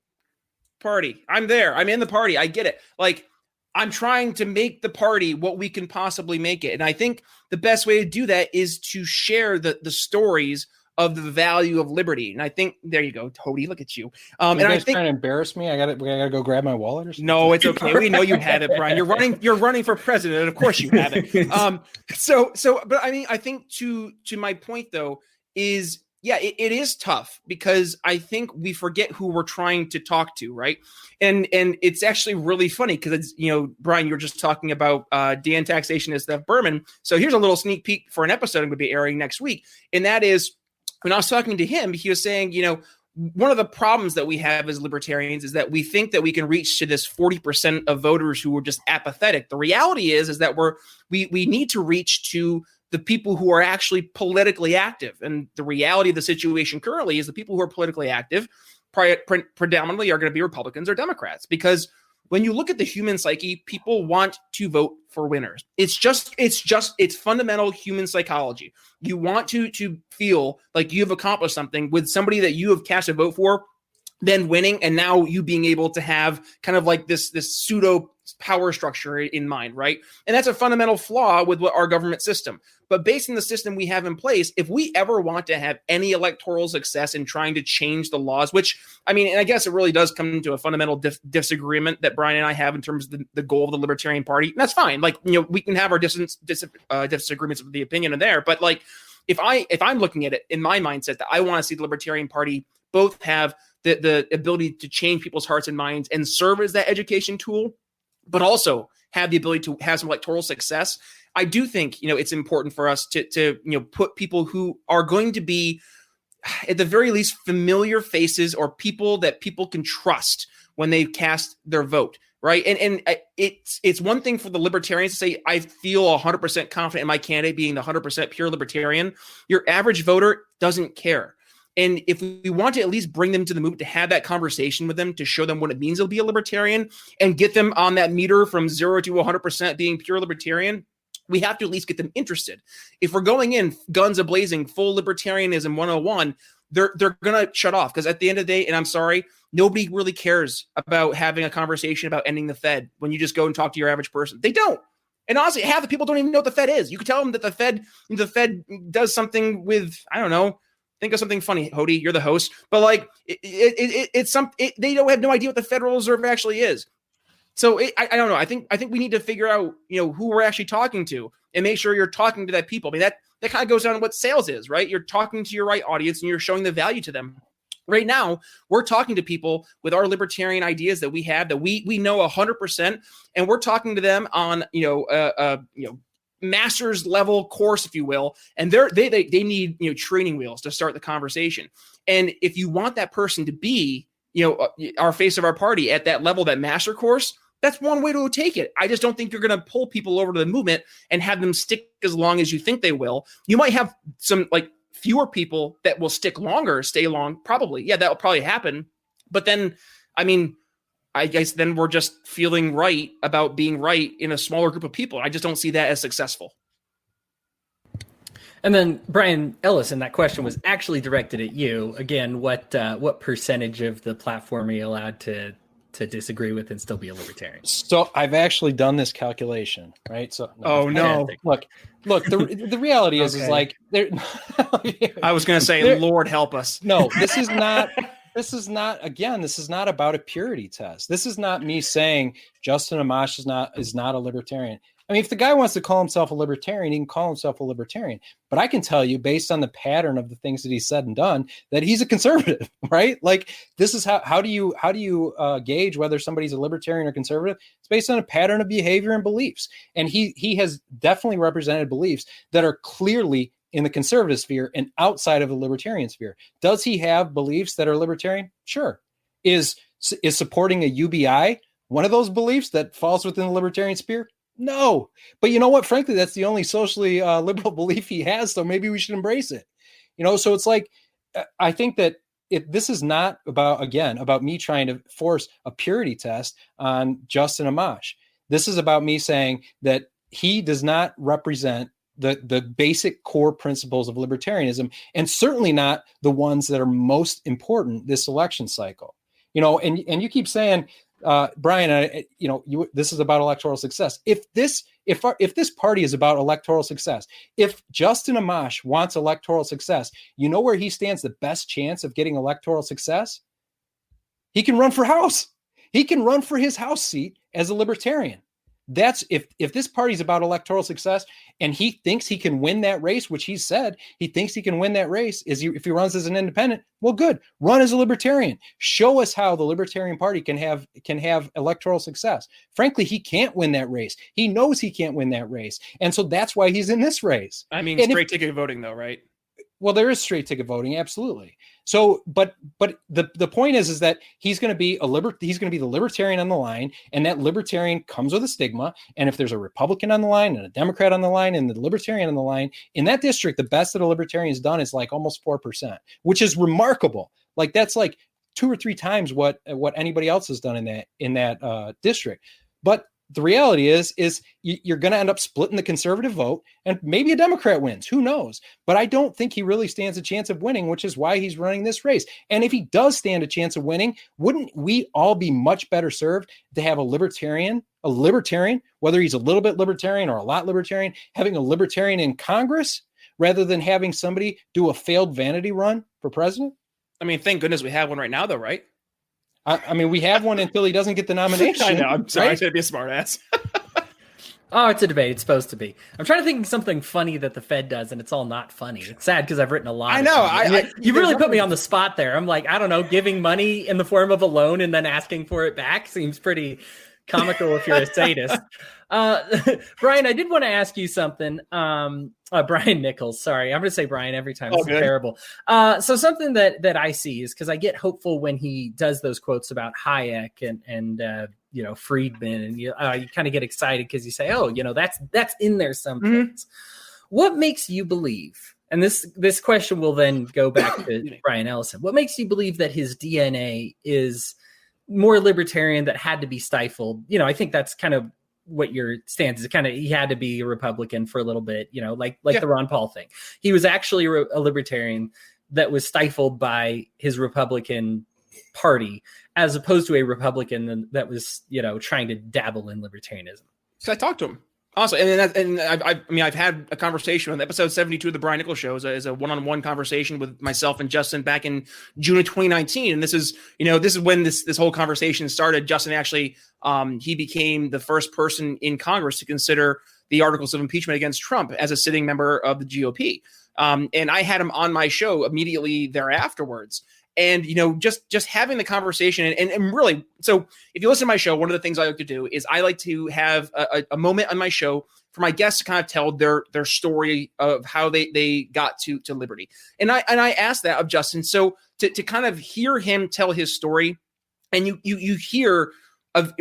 Party. I'm there. I'm in the party. I get it. Like, I'm trying to make the party what we can possibly make it. And I think the best way to do that is to share the stories of the value of liberty. And I think, there you go, Hodey, look at you. And I think, trying to embarrass me. I gotta go grab my wallet or something. No, it's okay. We know you have it, Brian. You're running for president. Of course you have it. But I mean, I think to my point though, is, yeah, it is tough because I think we forget who we're trying to talk to, right? And it's actually really funny because it's, Brian, you were just talking about de-taxation and stuff, Berman. So here's a little sneak peek for an episode I'm going to be airing next week. And that is, when I was talking to him, he was saying, one of the problems that we have as libertarians is that we think that we can reach to this 40% of voters who are just apathetic. The reality is that we need to reach to the people who are actually politically active. And the reality of the situation currently is the people who are politically active predominantly are going to be Republicans or Democrats, because when you look at the human psyche, people want to vote for winners. It's fundamental human psychology. You want to feel like you've accomplished something with somebody that you have cast a vote for, then winning, and now you being able to have kind of like this pseudo power structure in mind, right? And that's a fundamental flaw with our government system. But based on the system we have in place, if we ever want to have any electoral success in trying to change the laws, which, I mean, and I guess it really does come into a fundamental disagreement that Brian and I have in terms of the goal of the Libertarian Party. And that's fine. Like, we can have our disagreements with the opinion in there. But like, if I'm looking at it in my mindset, that I want to see the Libertarian Party both have the ability to change people's hearts and minds and serve as that education tool, but also have the ability to have some electoral success. I do think, it's important for us to put people who are going to be, at the very least, familiar faces or people that people can trust when they cast their vote, right? And it's one thing for the libertarians to say, I feel 100% confident in my candidate being the 100% pure libertarian. Your average voter doesn't care. And if we want to at least bring them to the movement, to have that conversation with them, to show them what it means to be a libertarian and get them on that meter from 0 to 100% being pure libertarian, we have to at least get them interested. If we're going in guns a-blazing, full libertarianism 101, they're going to shut off, because at the end of the day, and I'm sorry, nobody really cares about having a conversation about ending the Fed when you just go and talk to your average person. They don't. And honestly, half the people don't even know what the Fed is. You could tell them that the Fed does something with, I don't know, think of something funny, Hodey. You're the host, but like they don't have no idea what the Federal Reserve actually is. So I don't know. I think we need to figure out, who we're actually talking to and make sure you're talking to that people. I mean, that kind of goes down to what sales is, right? You're talking to your right audience and you're showing the value to them. Right now, we're talking to people with our libertarian ideas that we have, that we know 100%, and we're talking to them on master's level course, if you will, and they need training wheels to start the conversation. And if you want that person to be our face of our party at that level, that master course, that's one way to take it. I just don't think you're going to pull people over to the movement and have them stick as long as you think they will. You might have some fewer people that will stick longer, stay long. Probably. Yeah, that will probably happen. But then, I guess then we're just feeling right about being right in a smaller group of people. I just don't see that as successful. And then Brian Ellison, that question was actually directed at you. Again, what percentage of the platform are you allowed to disagree with and still be a libertarian? So I've actually done this calculation, right? So no. Look, the reality is there. I was going to say, Lord help us. No, this is not about a purity test. This is not me saying Justin Amash is not a libertarian. I mean, if the guy wants to call himself a libertarian, he can call himself a libertarian. But I can tell you, based on the pattern of the things that he's said and done, that he's a conservative, right? Like, this is how do you gauge whether somebody's a libertarian or conservative? It's based on a pattern of behavior and beliefs. And he has definitely represented beliefs that are clearly in the conservative sphere and outside of the libertarian sphere. Does he have beliefs that are libertarian? Sure. Is supporting a UBI one of those beliefs that falls within the libertarian sphere? No. But you know what? Frankly, that's the only socially liberal belief he has. So maybe we should embrace it. So it's like, I think that this is not about me trying to force a purity test on Justin Amash. This is about me saying that he does not represent the basic core principles of libertarianism, and certainly not the ones that are most important this election cycle. And you keep saying, Brian, this is about electoral success. If this party is about electoral success, if Justin Amash wants electoral success, where he stands the best chance of getting electoral success? He can run for House. He can run for his House seat as a libertarian. That's if this party is about electoral success and he thinks he can win that race, which he said he thinks he can win that race, if he runs as an independent, well, good. Run as a libertarian. Show us how the Libertarian Party can have electoral success. Frankly, he can't win that race. He knows he can't win that race. And so that's why he's in this race. I mean, straight ticket voting though, right? Well, there is straight ticket voting, absolutely. So, but the point is that he's going to be the libertarian on the line, and that libertarian comes with a stigma. And if there's a Republican on the line and a Democrat on the line and the libertarian on the line in that district, the best that a libertarian has done is like almost 4%, which is remarkable. Like that's like 2 or 3 times what anybody else has done in that district. But the reality is you're going to end up splitting the conservative vote, and maybe a Democrat wins. Who knows? But I don't think he really stands a chance of winning, which is why he's running this race. And if he does stand a chance of winning, wouldn't we all be much better served to have a libertarian, whether he's a little bit libertarian or a lot libertarian, having a libertarian in Congress rather than having somebody do a failed vanity run for president? I mean, thank goodness we have one right now, though, right? I mean, we have one until he doesn't get the nomination. I know. I'm sorry. Right? I should be a smart ass. Oh, it's a debate. It's supposed to be. I'm trying to think of something funny that the Fed does, and it's all not funny. It's sad because I've written a lot. I know. You really put me on the spot there. I'm like, I don't know, giving money in the form of a loan and then asking for it back seems pretty comical if you're a sadist. Brian, I did want to ask you something. Brian Nichols, sorry. I'm going to say Brian every time. It's terrible. So something that I see is because I get hopeful when he does those quotes about Hayek and Friedman, and you kind of get excited because you say, oh, that's in there someplace. Mm-hmm. What makes you believe, and this question will then go back to Brian Ellison, what makes you believe that his DNA is more libertarian, that had to be stifled? I think that's kind of what your stance is. Kind of, he had to be a Republican for a little bit, like the Ron Paul thing. He was actually a libertarian that was stifled by his Republican Party, as opposed to a Republican that was, trying to dabble in libertarianism. So I talked to him. Awesome. And I've had a conversation on episode 72 of the Brian Nichols Show is a one-on-one conversation with myself and Justin back in June of 2019. And this is when this whole conversation started. Justin actually, he became the first person in Congress to consider the articles of impeachment against Trump as a sitting member of the GOP. And I had him on my show immediately thereafterwards. And, just having the conversation and really, so if you listen to my show, one of the things I like to do is I like to have a moment on my show for my guests to kind of tell their story of how they got to liberty. And I asked that of Justin. So to kind of hear him tell his story, and you hear of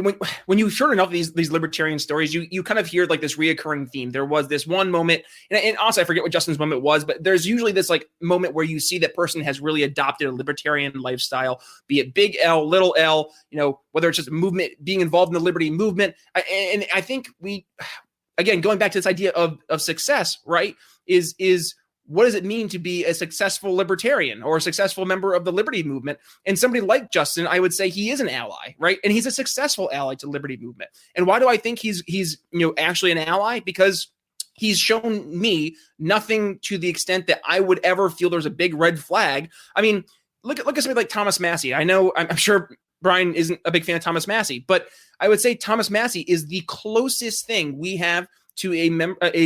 when you heard enough of these libertarian stories, you kind of hear like this reoccurring theme. There was this one moment, and also I forget what Justin's moment was, but there's usually this like moment where you see that person has really adopted a libertarian lifestyle, be it big L, little L, whether it's just a movement, being involved in the liberty movement. And I think again, going back to this idea of success, right, is what does it mean to be a successful libertarian or a successful member of the liberty movement? And somebody like Justin, I would say he is an ally, right? And he's a successful ally to liberty movement. And why do I think he's actually an ally? Because he's shown me nothing to the extent that I would ever feel there's a big red flag. I mean, look at somebody like Thomas Massey. I know I'm sure Brian isn't a big fan of Thomas Massey, but I would say Thomas Massey is the closest thing we have to a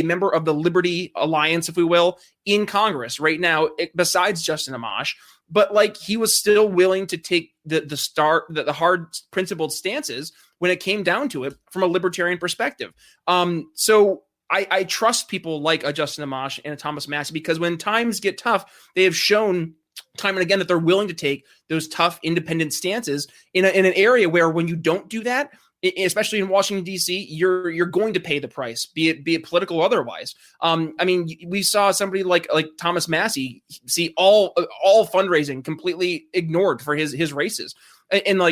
member of the Liberty Alliance, if we will, in Congress right now, besides Justin Amash. But like he was still willing to take the hard principled stances when it came down to it from a libertarian perspective. So I trust people like a Justin Amash and a Thomas Massey because when times get tough, they have shown time and again that they're willing to take those tough independent stances in an area where when you don't do that, especially in Washington, D.C., you're going to pay the price, be it political or otherwise. I mean, we saw somebody like Thomas Massey see all fundraising completely ignored for his races. And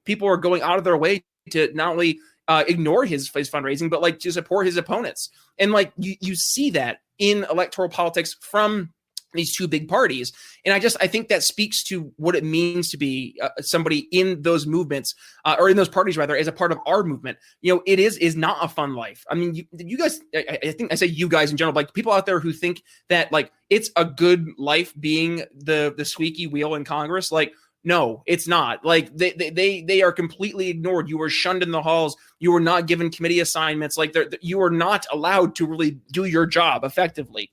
people are going out of their way to not only ignore his fundraising, but like to support his opponents. And like you see that in electoral politics from these two big parties. And I think that speaks to what it means to be somebody in those movements or in those parties rather, as a part of our movement. It is not a fun life. I mean, you guys, I think I say you guys in general, like people out there who think that like it's a good life being the squeaky wheel in Congress. Like, no, it's not. Like they are completely ignored. You were shunned in the halls. You were not given committee assignments. Like you are not allowed to really do your job effectively.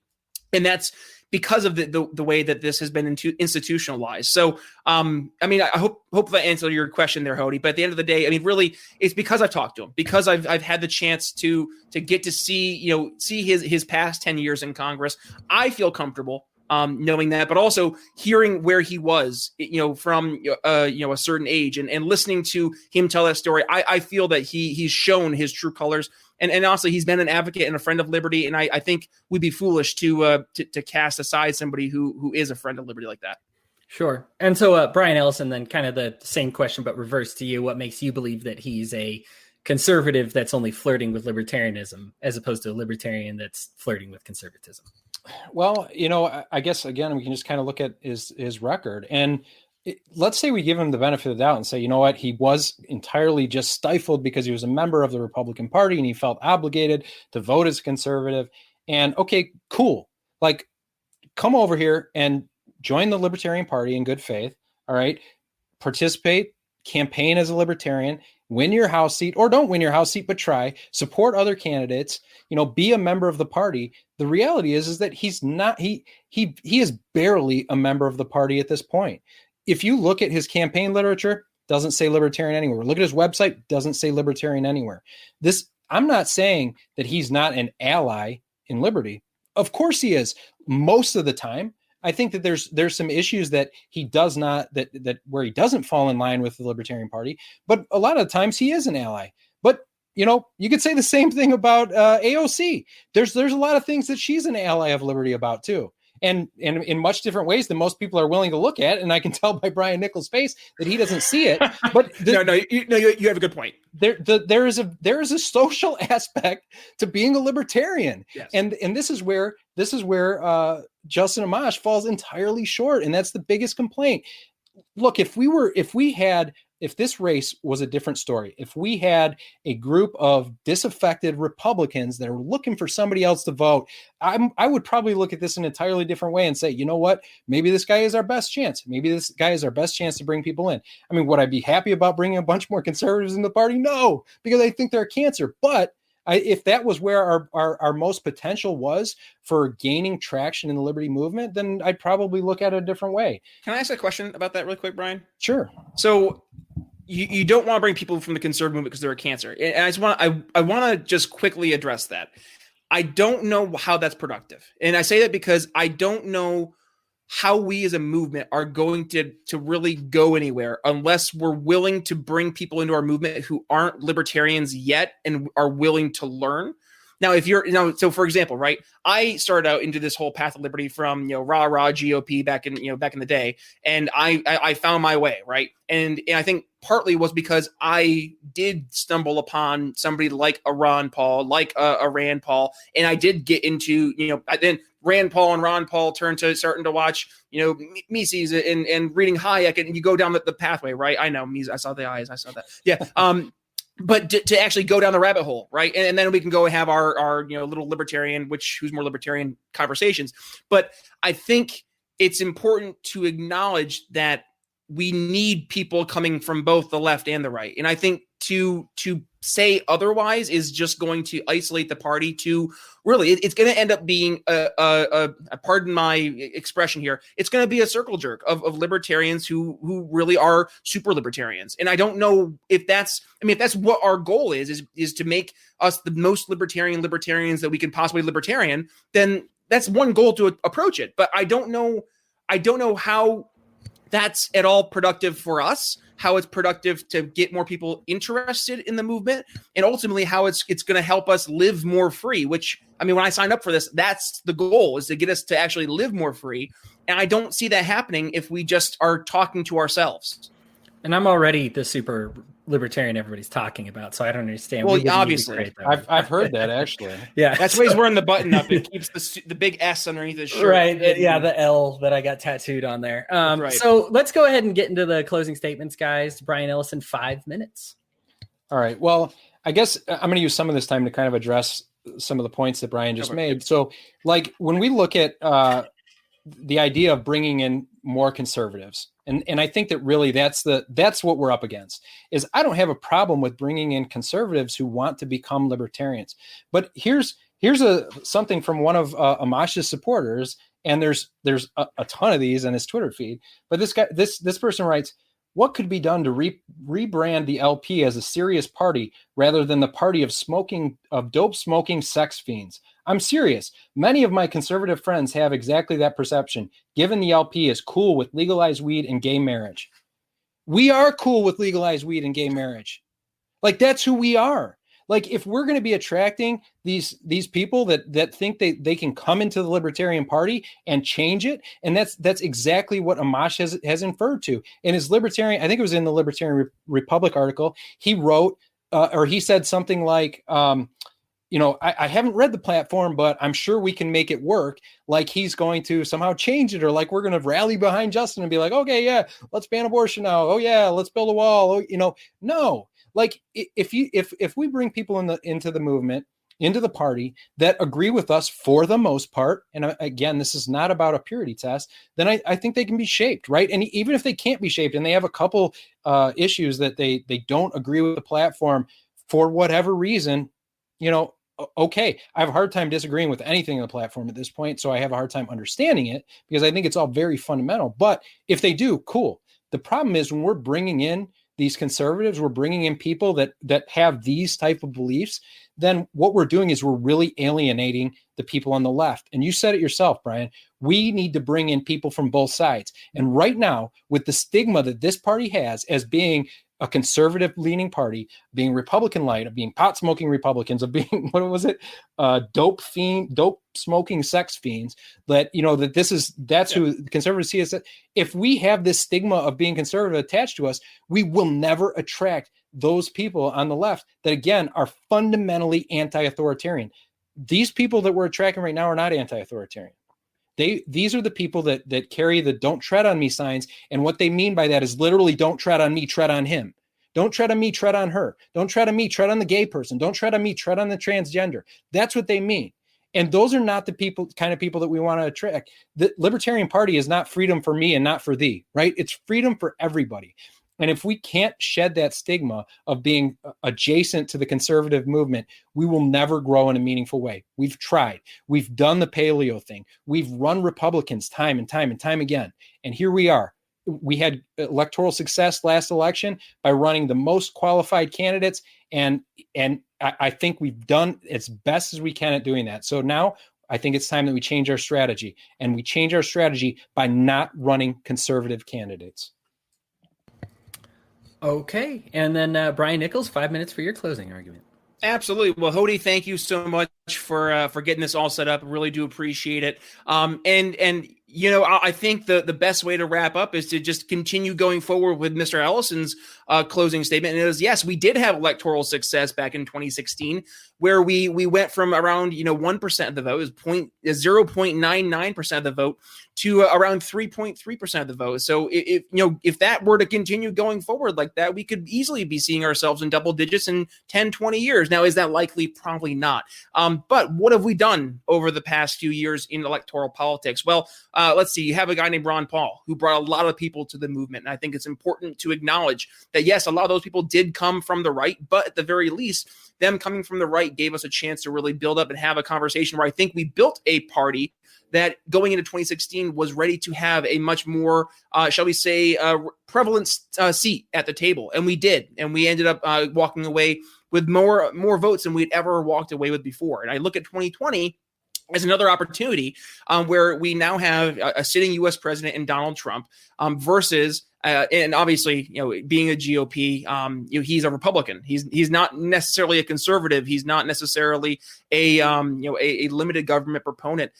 And that's because of the way that this has been institutionalized. So, I mean, I hope that answered your question there, Hodey. But at the end of the day, I mean, really, it's because I've talked to him, because I've had the chance to get to see his past 10 years in Congress. I feel comfortable knowing that, but also hearing where he was, from a certain age and listening to him tell that story. I feel that he's shown his true colors. And honestly, he's been an advocate and a friend of liberty. And I think we'd be foolish to cast aside somebody who is a friend of liberty like that. Sure. And so, Brian Ellison, then kind of the same question, but reversed to you. What makes you believe that he's a conservative that's only flirting with libertarianism as opposed to a libertarian that's flirting with conservatism? Well, I guess, again, we can just kind of look at his record. And let's say we give him the benefit of the doubt and say, you know what, he was entirely just stifled because he was a member of the Republican Party and he felt obligated to vote as a conservative. And okay, cool. Like, come over here and join the Libertarian Party in good faith. All right. Participate, campaign as a libertarian, win your House seat, or don't win your House seat, but try, support other candidates, be a member of the party. The reality is that he's not, he is barely a member of the party at this point. If you look at his campaign literature, doesn't say libertarian anywhere. Look at his website, doesn't say libertarian anywhere. I'm not saying that he's not an ally in liberty. Of course he is. Most of the time, I think that there's some issues that he does not, that where he doesn't fall in line with the Libertarian Party, but a lot of times he is an ally. But you could say the same thing about AOC. There's a lot of things that she's an ally of liberty about too. And in much different ways than most people are willing to look at. And I can tell by Brian Nichols' face that he doesn't see it. But you have a good point. There is a social aspect to being a libertarian. Yes. And this is where Justin Amash falls entirely short. And that's the biggest complaint. Look, if we had if this race was a different story, if we had a group of disaffected Republicans that are looking for somebody else to vote, I would probably look at this an entirely different way and say, you know what, maybe this guy is our best chance. Maybe this guy is our best chance to bring people in. I mean, would I be happy about bringing a bunch more conservatives in the party? No, because I think they're a cancer. But if that was where our most potential was for gaining traction in the liberty movement, then I'd probably look at it a different way. Can I ask a question about that really quick, Brian? Sure. So you don't want to bring people from the conservative movement because they're a cancer. And I want to just quickly address that. I don't know how that's productive. And I say that because I don't know how we as a movement are going to really go anywhere unless we're willing to bring people into our movement who aren't libertarians yet and are willing to learn. Now, if you're, so for example, right, I started out into this whole path of liberty from, rah GOP back in the day. And I found my way. Right. And I think partly was because I did stumble upon somebody like a Ron Paul, like a Rand Paul. And I did get into, then Rand Paul and Ron Paul turned to starting to watch, Mises and reading Hayek, and you go down the pathway. Right. I know Mises. I saw the eyes. I saw that. Yeah. But to actually go down the rabbit hole, right? And then we can go have our little libertarian, who's more libertarian conversations. But I think it's important to acknowledge that we need people coming from both the left and the right. And I think to say otherwise is just going to isolate the party to really, it's going to end up being pardon my expression here, it's going to be a circle jerk of libertarians who really are super libertarians. And I don't know if that's what our goal is to make us the most libertarians that we can possibly libertarian, then that's one goal to approach it. But I don't know how that's at all productive for us, how it's productive to get more people interested in the movement, and ultimately how it's going to help us live more free, which, when I signed up for this, that's the goal, is to get us to actually live more free. And I don't see that happening if we just are talking to ourselves. And I'm already the super libertarian everybody's talking about, so I don't understand. Well, obviously, I've heard that actually. Yeah, that's why he's wearing the button up. It keeps the big S underneath his shirt. Right. Yeah, the L that I got tattooed on there. Right. So let's go ahead and get into the closing statements, guys. Brian Ellison, 5 minutes. All right. Well, I guess I'm going to use some of this time to kind of address some of the points that Brian just made. So, like, when we look at the idea of bringing in more conservatives, and I think that really that's what we're up against, is I don't have a problem with bringing in conservatives who want to become libertarians. But here's something from one of Amash's supporters, and there's a ton of these on his Twitter feed. But this person writes, what could be done to rebrand the LP as a serious party rather than the party of dope smoking sex fiends? I'm serious. Many of my conservative friends have exactly that perception, given the LP is cool with legalized weed and gay marriage. We are cool with legalized weed and gay marriage. Like, that's who we are. Like, if we're going to be attracting these people that think they can come into the Libertarian Party and change it, and that's exactly what Amash has inferred to in his Libertarian. I think it was in the Libertarian Republic article. He wrote or he said something like, I haven't read the platform, but I'm sure we can make it work. Like, he's going to somehow change it, or like we're going to rally behind Justin and be like, okay, yeah, let's ban abortion now. Oh yeah, let's build a wall. Oh, no. Like, if we bring people into the movement, into the party that agree with us for the most part, and again, this is not about a purity test, then I think they can be shaped, right? And even if they can't be shaped and they have a couple issues that they don't agree with the platform for whatever reason, okay, I have a hard time disagreeing with anything on the platform at this point, so I have a hard time understanding it because I think it's all very fundamental. But if they do, cool. The problem is when we're bringing in these conservatives, we're bringing in people that have these type of beliefs, then what we're doing is we're really alienating the people on the left. And you said it yourself, Brian, we need to bring in people from both sides. And right now, with the stigma that this party has as being a conservative leaning party, being Republican light, of being pot smoking Republicans, of being, what was it? Dope smoking sex fiends, that's who the conservatives see us. If we have this stigma of being conservative attached to us, we will never attract those people on the left that, again, are fundamentally anti-authoritarian. These people that we're attracting right now are not anti-authoritarian. These are the people that carry the "don't tread on me" signs. And what they mean by that is literally, don't tread on me, tread on him. Don't tread on me, tread on her. Don't tread on me, tread on the gay person. Don't tread on me, tread on the transgender. That's what they mean. And those are not the kind of people that we want to attract. The Libertarian Party is not freedom for me and not for thee, right? It's freedom for everybody. And if we can't shed that stigma of being adjacent to the conservative movement, we will never grow in a meaningful way. We've tried. We've done the paleo thing. We've run Republicans time and time and time again. And here we are. We had electoral success last election by running the most qualified candidates. And I think we've done as best as we can at doing that. So now I think it's time that we change our strategy. And we change our strategy by not running conservative candidates. Okay. And then Brian Nichols, 5 minutes for your closing argument. Absolutely. Well, Hodey, thank you so much for getting this all set up. Really do appreciate it. And you know, I think the best way to wrap up is to just continue going forward with Mr. Ellison's closing statement. And it was, yes, we did have electoral success back in 2016, where we went from around 1% of the vote, is 0.99% of the vote, to around 3.3% of the vote. So if that were to continue going forward like that, we could easily be seeing ourselves in double digits in 10, 20 years. Now, is that likely? Probably not. But what have we done over the past few years in electoral politics? Well, let's see. You have a guy named Ron Paul who brought a lot of people to the movement. And I think it's important to acknowledge that, yes, a lot of those people did come from the right, but at the very least, them coming from the right gave us a chance to really build up and have a conversation where I think we built a party that going into 2016 was ready to have a much more, shall we say, prevalent seat at the table. And we did. And we ended up walking away with more votes than we'd ever walked away with before. And I look at 2020 as another opportunity where we now have a sitting U.S. president in Donald Trump versus and obviously, being a GOP, he's a Republican. He's not necessarily a conservative. He's not necessarily a limited government proponent.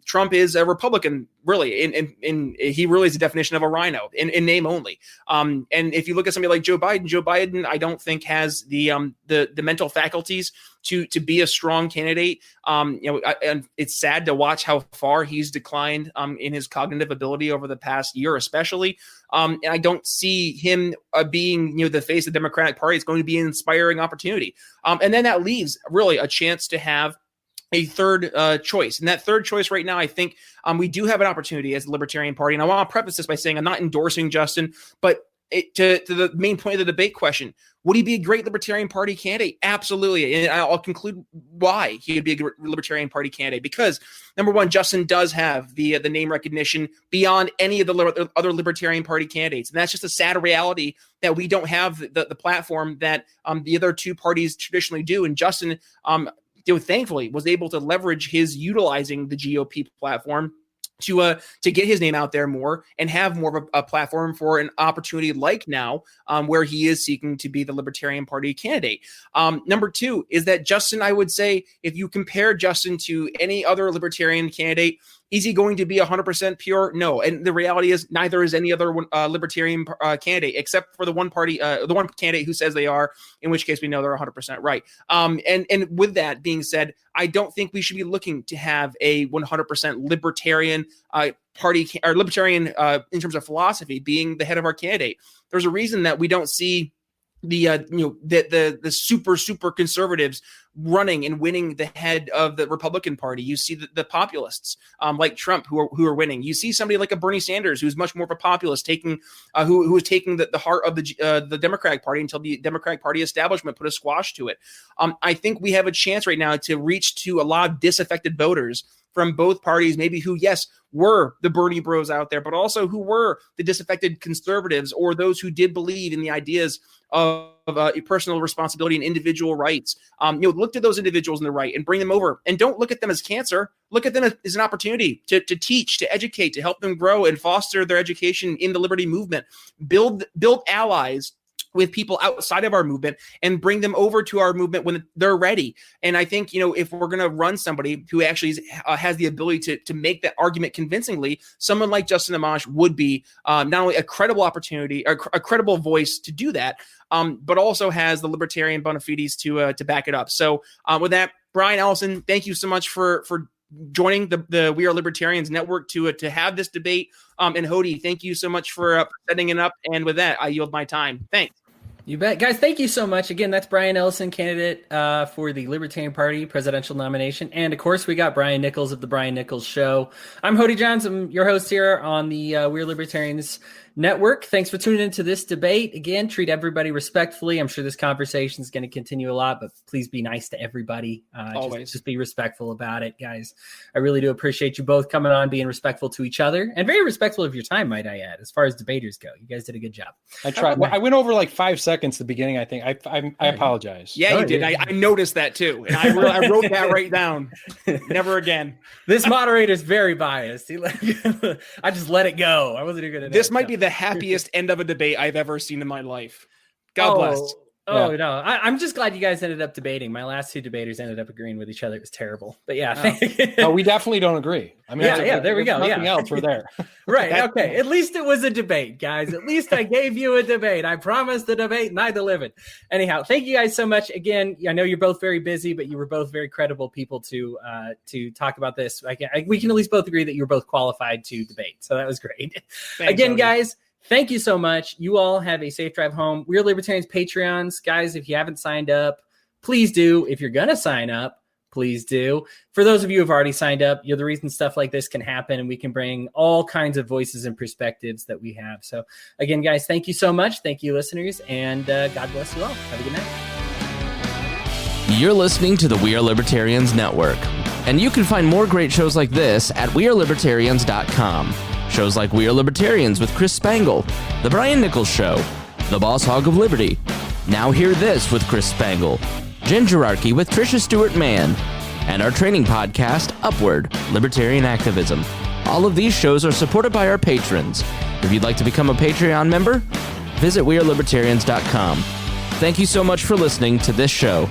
Trump is a Republican, really, and he really is the definition of a rhino in name only. And if you look at somebody like Joe Biden, I don't think has the mental faculties to be a strong candidate. And it's sad to watch how far he's declined in his cognitive ability over the past year, especially. And I don't see him being, the face of the Democratic Party. It's going to be an inspiring opportunity. And then that leaves really a chance to have a third choice. And that third choice right now, I think we do have an opportunity as the Libertarian Party. And I want to preface this by saying I'm not endorsing Justin, but to the main point of the debate question, would he be a great Libertarian Party candidate? Absolutely. And I'll conclude why he would be a great Libertarian Party candidate. Because, number one, Justin does have the name recognition beyond any of the other Libertarian Party candidates. And that's just a sad reality that we don't have the platform that the other two parties traditionally do. And Justin, thankfully, was able to leverage his utilizing the GOP platform to get his name out there more and have more of a platform for an opportunity like now where he is seeking to be the Libertarian Party candidate. Number two is that Justin, I would say, if you compare Justin to any other Libertarian candidate, is he going to be 100% pure? No. And the reality is neither is any other Libertarian candidate, except for the one candidate who says they are, in which case we know they're 100% right. And with that being said, I don't think we should be looking to have a 100% Libertarian party or Libertarian in terms of philosophy being the head of our candidate. There's a reason that we don't see the super conservatives running and winning the head of the Republican Party. You see the populists like Trump who are winning. You see somebody like a Bernie Sanders who's much more of a populist, taking who is taking the heart of the Democratic Party until the Democratic Party establishment put a squash to it. I think we have a chance right now to reach to a lot of disaffected voters from both parties, maybe who, yes, were the Bernie bros out there, but also who were the disaffected conservatives or those who did believe in the ideas of personal responsibility and individual rights. Look to those individuals on the right and bring them over, and don't look at them as cancer. Look at them as an opportunity to teach, to educate, to help them grow and foster their education in the liberty movement. Build allies with people outside of our movement and bring them over to our movement when they're ready. And I think, if we're going to run somebody who actually has the ability to make that argument convincingly, someone like Justin Amash would be not only a credible opportunity or a credible voice to do that, but also has the libertarian bona fides to back it up. So with that, Brian Ellison, thank you so much for joining the We Are Libertarians Network to have this debate. And Hodey, thank you so much for setting it up. And with that, I yield my time. Thanks. You bet. Guys, thank you so much. Again, that's Brian Ellison, candidate for the Libertarian Party presidential nomination. And, of course, we got Brian Nichols of the Brian Nichols Show. I'm Hodey Johns. I'm your host here on the We Are Libertarians Network. Thanks for tuning into this debate. Again, treat everybody respectfully. I'm sure this conversation is going to continue a lot, but please be nice to everybody. Always. Just be respectful about it, guys. I really do appreciate you both coming on, being respectful to each other, and very respectful of your time, might I add, as far as debaters go. You guys did a good job. I tried. Well, I went over like 5 seconds at the beginning, I think. I apologize. Yeah, you did. I noticed that too. And I wrote that right down. Never again. This moderator is very biased. I just let it go. I wasn't even going to. This might be the happiest end of a debate I've ever seen in my life. God bless. Oh, no. I'm just glad you guys ended up debating. My last two debaters ended up agreeing with each other. It was terrible. But yeah. No, we definitely don't agree. I mean, there we go. Nothing else. We're there. Right. Okay. At least it was a debate, guys. At least I gave you a debate. I promised the debate and I delivered. Anyhow, thank you guys so much. Again, I know you're both very busy, but you were both very credible people to talk about this. We can at least both agree that you were both qualified to debate. So that was great. Thanks, again, Hodey. guys. Thank you so much. You all have a safe drive home. We're Libertarians Patreons. Guys, if you haven't signed up, please do. If you're going to sign up, please do. For those of you who have already signed up, you're the reason stuff like this can happen, and we can bring all kinds of voices and perspectives that we have. So, again, guys, thank you so much. Thank you, listeners, and God bless you all. Have a good night. You're listening to the We Are Libertarians Network, and you can find more great shows like this at wearelibertarians.com. Shows like We Are Libertarians with Chris Spangle, The Brian Nichols Show, The Boss Hog of Liberty, Now Hear This with Chris Spangle, Gingerarchy with Tricia Stewart-Mann, and our training podcast, Upward, Libertarian Activism. All of these shows are supported by our patrons. If you'd like to become a Patreon member, visit wearelibertarians.com. Thank you so much for listening to this show.